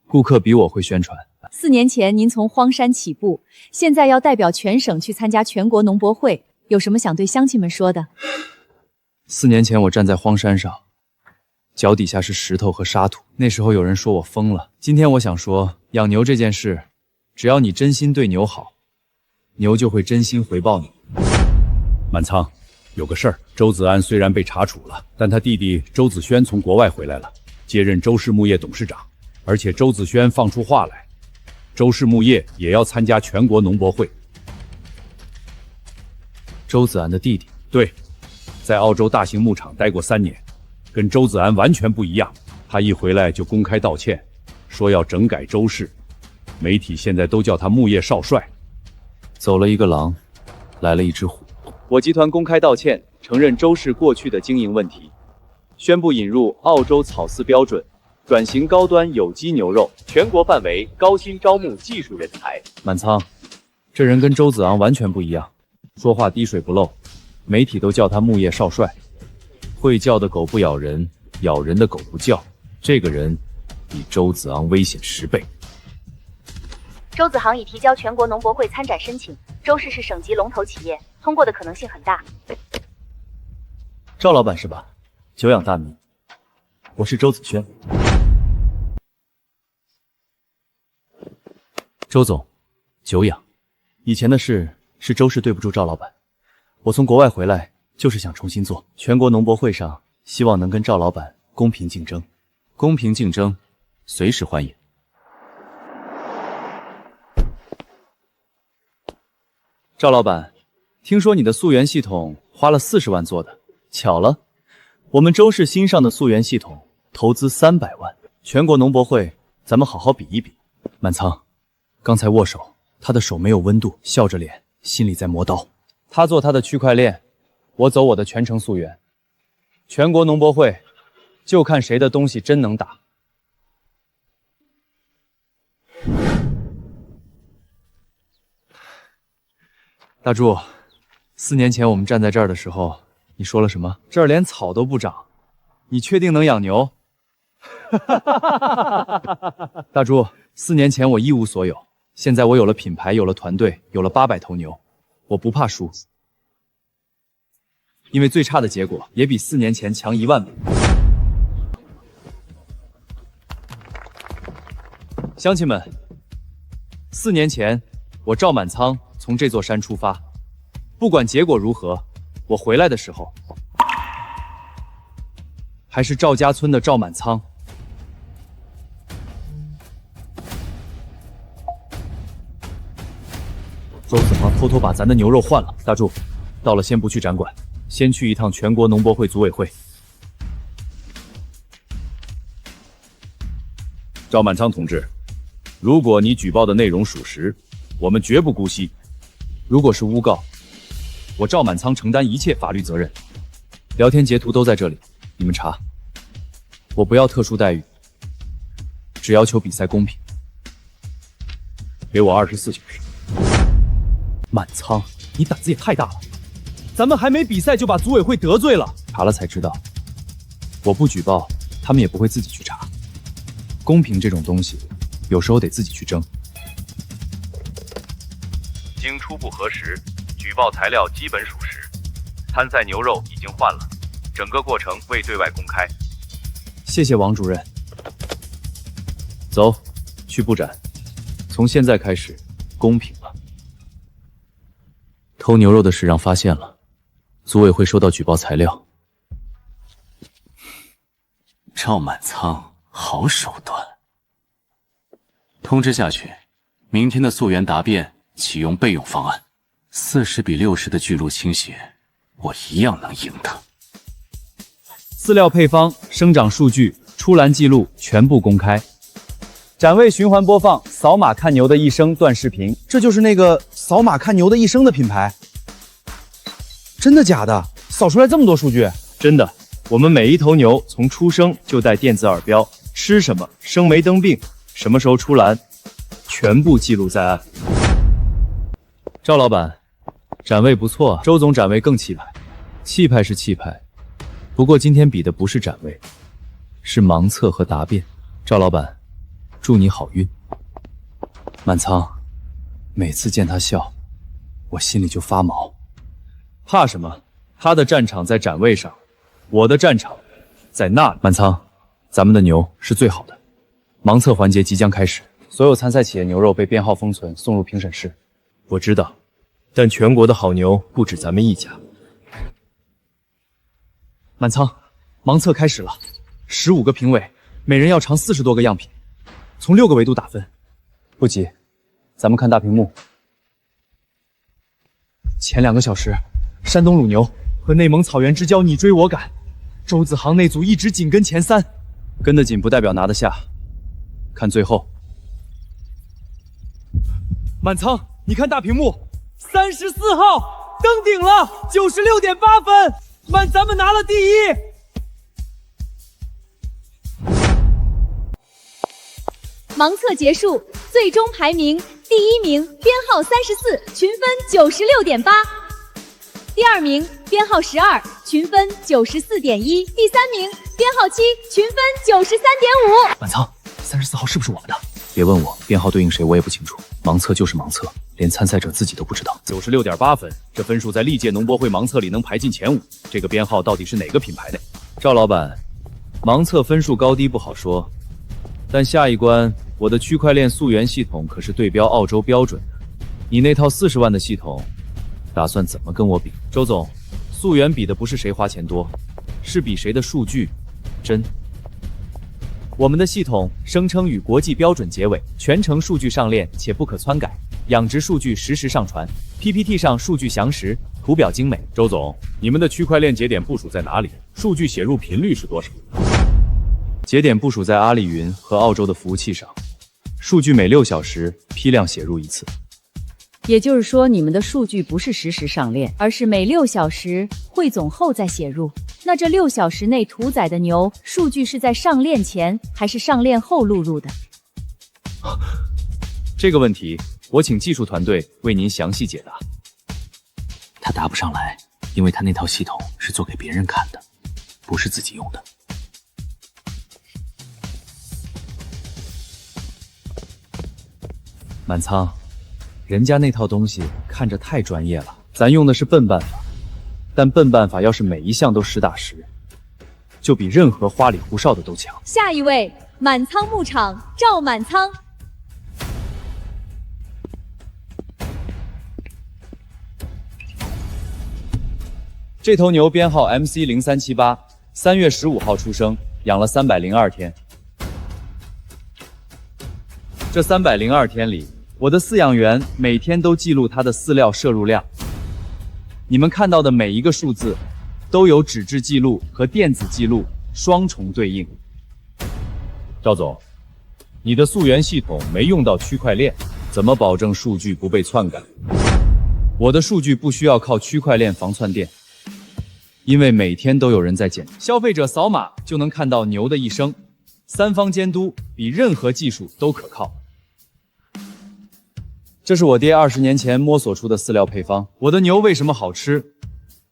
顾客比我会宣传。4年前您从荒山起步，现在要代表全省去参加全国农博会，有什么想对乡亲们说的？4年前我站在荒山上，脚底下是石头和沙土，那时候有人说我疯了。今天我想说，养牛这件事，只要你真心对牛好，牛就会真心回报你。满仓，有个事儿，周子安虽然被查处了，但他弟弟周子轩从国外回来了，接任周氏牧业董事长。而且周子轩放出话来，周氏牧业也要参加全国农博会。周子安的弟弟？对，在澳洲大型牧场待过3年，跟周子安完全不一样。他一回来就公开道歉，说要整改周氏，媒体现在都叫他牧业少帅。走了一个狼，来了一只虎。我集团公开道歉，承认周氏过去的经营问题，宣布引入澳洲草饲标准，转型高端有机牛肉，全国范围高薪招募技术人才。满仓，这人跟周子昂完全不一样，说话滴水不漏，媒体都叫他牧业少帅。会叫的狗不咬人，咬人的狗不叫。这个人比周子昂危险10倍。周子航已提交全国农博会参展申请，周氏是省级龙头企业，通过的可能性很大。赵老板是吧？久仰大名，我是周子轩。周总，久仰。以前的事是周氏对不住赵老板，我从国外回来就是想重新做。全国农博会上，希望能跟赵老板公平竞争。公平竞争，随时欢迎。赵老板，听说你的溯源系统花了40万做的，巧了，我们周氏新上的溯源系统投资300万。全国农博会，咱们好好比一比。满仓，刚才握手，他的手没有温度，笑着脸，心里在磨刀。他做他的区块链，我走我的全程溯源。全国农博会，就看谁的东西真能打。大柱，4年前我们站在这儿的时候，你说了什么？这儿连草都不长，你确定能养牛？大柱，4年前我一无所有，现在我有了品牌，有了团队，有了800头牛，我不怕输，因为最差的结果也比4年前强1万倍。乡亲们，4年前我赵满仓从这座山出发，不管结果如何，我回来的时候还是赵家村的赵满仓。周子航偷偷把咱的牛肉换了。大柱，到了先不去展馆，先去一趟全国农博会组委会。赵满仓同志，如果你举报的内容属实，我们绝不姑息。如果是诬告，我赵满仓承担一切法律责任。聊天截图都在这里，你们查。我不要特殊待遇，只要求比赛公平。给我24小时。满仓，你胆子也太大了！咱们还没比赛就把组委会得罪了。查了才知道，我不举报，他们也不会自己去查。公平这种东西，有时候得自己去争。经初步核实，举报材料基本属实，参赛牛肉已经换了，整个过程未对外公开。谢谢王主任。走，去布展。从现在开始，公平了。偷牛肉的事让发现了，组委会收到举报材料。赵满仓好手段。通知下去，明天的溯源答辩启用备用方案，40比60的巨鹿倾斜，我一样能赢他。饲料配方、生长数据、出栏记录全部公开。展位循环播放，扫码看牛的一生短视频。这就是那个扫码看牛的一生的品牌？真的假的？扫出来这么多数据？真的，我们每一头牛从出生就带电子耳标，吃什么，生没生病，什么时候出栏，全部记录在案。赵老板，展位不错，周总展位更气派。气派是气派，不过今天比的不是展位，是盲测和答辩。赵老板，祝你好运。满仓，每次见他笑，我心里就发毛。怕什么？他的战场在展位上，我的战场在那里。满仓，咱们的牛是最好的。盲测环节即将开始，所有参赛企业牛肉被编号封存，送入评审室。我知道，但全国的好牛不止咱们一家。满仓，盲测开始了，15个评委，每人要尝40多个样品，从6个维度打分。不急，咱们看大屏幕。前2个小时，山东乳牛和内蒙草原之交你追我赶，周子航那组一直紧跟前3，跟得紧不代表拿得下。看最后，满仓，你看大屏幕，34号登顶了，96.8分，咱们拿了第1。盲测结束，最终排名第1名编号34，群分96.8；第2名编号12，群分94.1；第3名编号7，群分93.5。满仓，34号是不是我们的？别问我，编号对应谁我也不清楚。盲测就是盲测，连参赛者自己都不知道。96.8分，这分数在历届农博会盲测里能排进前5，这个编号到底是哪个品牌的？赵老板，盲测分数高低不好说，但下一关我的区块链溯源系统可是对标澳洲标准的，你那套40万的系统，打算怎么跟我比？周总，溯源比的不是谁花钱多，是比谁的数据真。我们的系统声称与国际标准接轨，全程数据上链且不可篡改，养殖数据实时上传 ，PPT 上数据详实，图表精美。周总，你们的区块链节点部署在哪里？数据写入频率是多少？节点部署在阿里云和澳洲的服务器上，数据每6小时批量写入一次。也就是说，你们的数据不是实时上链，而是每6小时汇总后再写入。那这6小时内屠宰的牛数据是在上链前还是上链后录入的？这个问题，我请技术团队为您详细解答。他答不上来，因为他那套系统是做给别人看的，不是自己用的。满仓，人家那套东西看着太专业了，咱用的是笨办法。但笨办法要是每一项都实打实，就比任何花里胡哨的都强。下一位，满仓牧场赵满仓。这头牛编号 MC0378，3月15号出生，养了302天。这302天里，我的饲养员每天都记录它的饲料摄入量。你们看到的每一个数字，都有纸质记录和电子记录双重对应。赵总，你的溯源系统没用到区块链，怎么保证数据不被篡改？我的数据不需要靠区块链防篡电，因为每天都有人在检，消费者扫码就能看到牛的一生，3方监督比任何技术都可靠。这是我爹20年前摸索出的饲料配方。我的牛为什么好吃？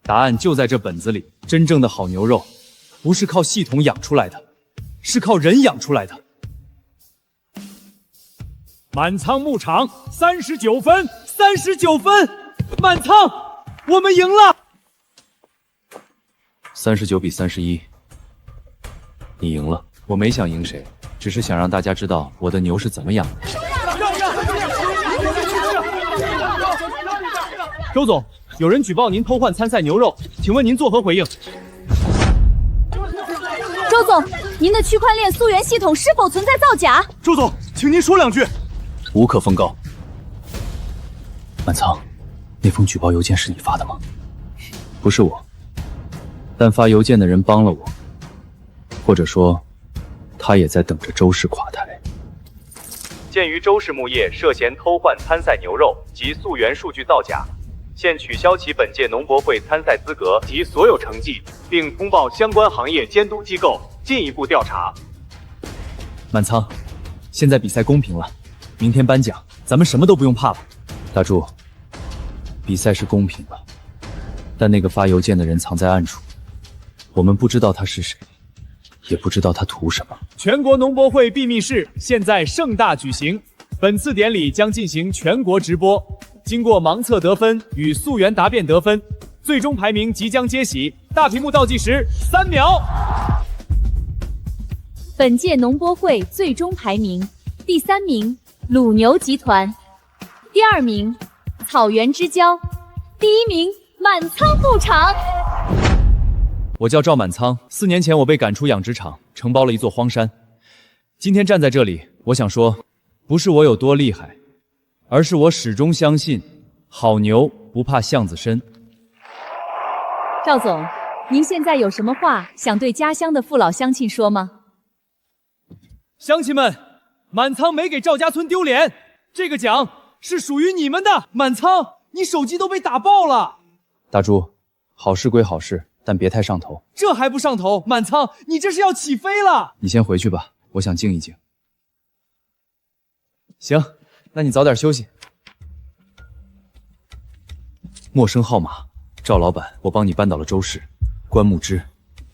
答案就在这本子里。真正的好牛肉，不是靠系统养出来的，是靠人养出来的。满仓牧场39分，39分，满仓，我们赢了。39比31，你赢了。我没想赢谁，只是想让大家知道我的牛是怎么养的。周总，有人举报您偷换参赛牛肉，请问您作何回应？周总，您的区块链溯源系统是否存在造假？周总，请您说2句。无可奉告。满仓，那封举报邮件是你发的吗？不是我，但发邮件的人帮了我，或者说，他也在等着周氏垮台。鉴于周氏牧业涉嫌偷换参赛牛肉及溯源数据造假，现取消其本届农博会参赛资格及所有成绩，并通报相关行业监督机构进一步调查。满仓，现在比赛公平了，明天颁奖，咱们什么都不用怕了。大柱，比赛是公平了，但那个发邮件的人藏在暗处，我们不知道他是谁，也不知道他图什么。全国农博会闭密式现在盛大举行，本次典礼将进行全国直播。经过盲测得分与溯源答辩得分，最终排名即将揭晓。大屏幕倒计时3秒。本届农播会最终排名：第3名鲁牛集团，第2名草原之交，第1名满仓牧场。我叫赵满仓，4年前我被赶出养殖场，承包了一座荒山。今天站在这里，我想说，不是我有多厉害，而是我始终相信，好牛不怕巷子深。赵总，您现在有什么话想对家乡的父老乡亲说吗？乡亲们，满仓没给赵家村丢脸，这个奖是属于你们的。满仓，你手机都被打爆了。大猪，好事归好事，但别太上头。这还不上头？满仓，你这是要起飞了。你先回去吧，我想静一静。行，那你早点休息。陌生号码，赵老板，我帮你扳倒了周氏。关牧之，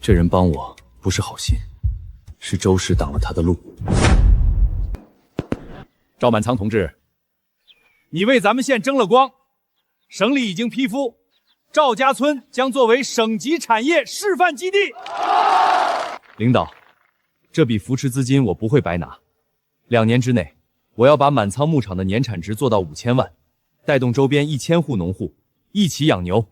这人帮我不是好心，是周氏挡了他的路。赵满仓同志，你为咱们县争了光，省里已经批复，赵家村将作为省级产业示范基地。领导，这笔扶持资金我不会白拿，2年之内，我要把满仓牧场的年产值做到5000万，带动周边1000户农户一起养牛。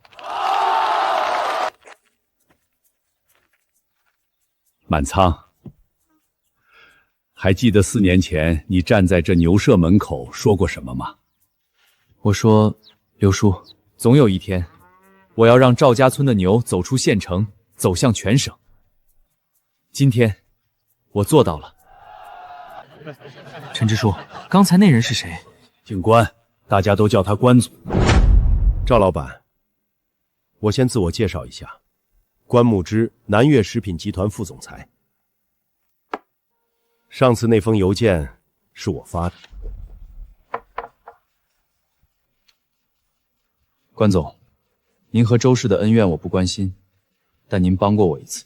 满仓，还记得4年前你站在这牛舍门口说过什么吗？我说，刘叔，总有一天，我要让赵家村的牛走出县城，走向全省。今天，我做到了。陈支书，刚才那人是谁？警官，大家都叫他关总。赵老板，我先自我介绍一下，关牧之，南岳食品集团副总裁。上次那封邮件是我发的。关总，您和周氏的恩怨我不关心，但您帮过我一次。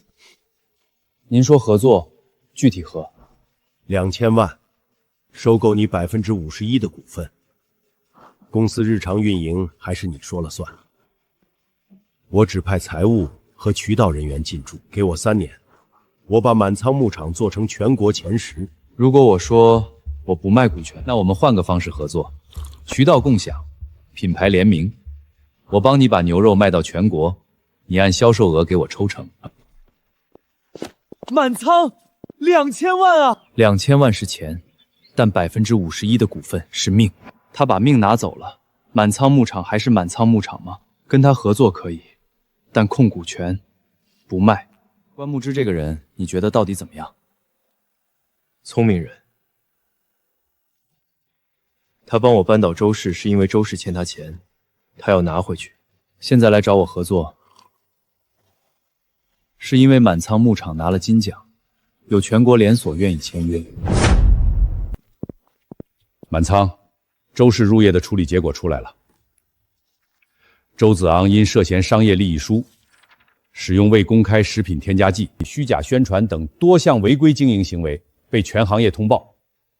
您说合作，具体何？2000万，收购你51%的股份。公司日常运营还是你说了算。我指派财务和渠道人员进驻，给我3年，我把满仓牧场做成全国前10。如果我说我不卖股权，那我们换个方式合作，渠道共享，品牌联名，我帮你把牛肉卖到全国，你按销售额给我抽成。满仓2000万啊！2000万是钱，但51%的股份是命。他把命拿走了，满仓牧场还是满仓牧场吗？跟他合作可以，但控股权不卖。关牧之这个人，你觉得到底怎么样？聪明人。他帮我扳倒周氏，是因为周氏欠他钱，他要拿回去。现在来找我合作，是因为满仓牧场拿了金奖，有全国连锁愿意签约。满仓，周氏入业的处理结果出来了。周子昂因涉嫌商业利益输，使用未公开食品添加剂、虚假宣传等多项违规经营行为，被全行业通报。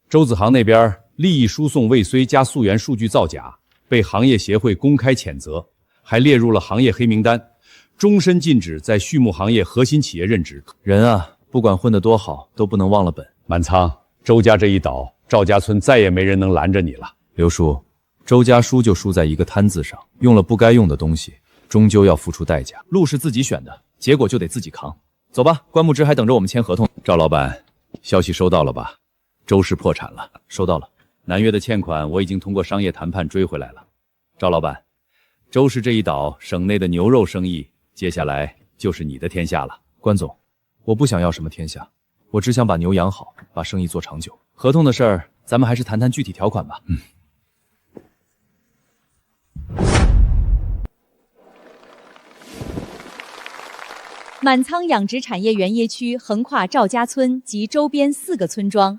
周子航那边利益输送未遂加溯源数据造假，被行业协会公开谴责，还列入了行业黑名单，终身禁止在畜牧行业核心企业任职。人啊，不管混得多好，都不能忘了本。满仓，周家这一倒，赵家村再也没人能拦着你了。刘叔，周家输就输在一个摊子上，用了不该用的东西，终究要付出代价。路是自己选的，结果就得自己扛。走吧，关牧之还等着我们签合同。赵老板，消息收到了吧？周氏破产了。收到了。南岳的欠款我已经通过商业谈判追回来了。赵老板，周氏这一倒，省内的牛肉生意接下来就是你的天下了。关总，我不想要什么天下，我只想把牛养好，把生意做长久。合同的事儿，咱们还是谈谈具体条款吧。满仓养殖产业园业区横跨赵家村及周边4个村庄，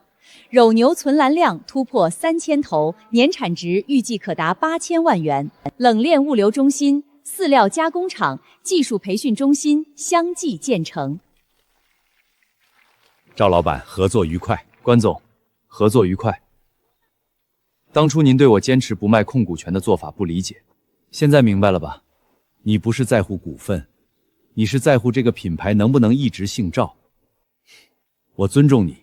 肉牛存栏量突破3000头，年产值预计可达8000万元。冷链物流中心、饲料加工厂、技术培训中心相继建成。赵老板，合作愉快。关总，合作愉快。当初您对我坚持不卖控股权的做法不理解，现在明白了吧？你不是在乎股份，你是在乎这个品牌能不能一直姓赵。我尊重你。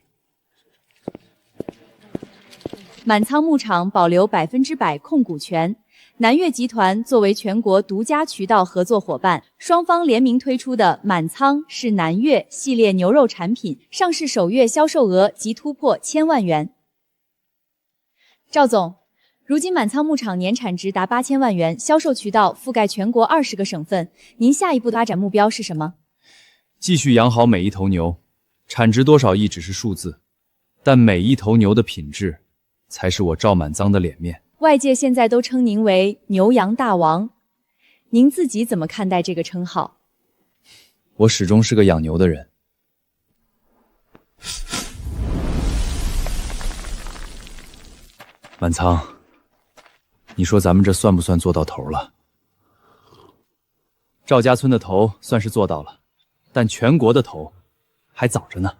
满仓牧场保留100%控股权，南岳集团作为全国独家渠道合作伙伴，双方联名推出的满仓是南岳系列牛肉产品，上市首月销售额即突破1000万元。赵总，如今满仓牧场年产值达8000万元，销售渠道覆盖全国20个省份，您下一步的发展目标是什么？继续养好每一头牛，产值多少亿只是数字，但每一头牛的品质才是我赵满仓的脸面。外界现在都称您为牛羊大王，您自己怎么看待这个称号？我始终是个养牛的人。满仓，你说咱们这算不算做到头了？赵家村的头算是做到了，但全国的头还早着呢。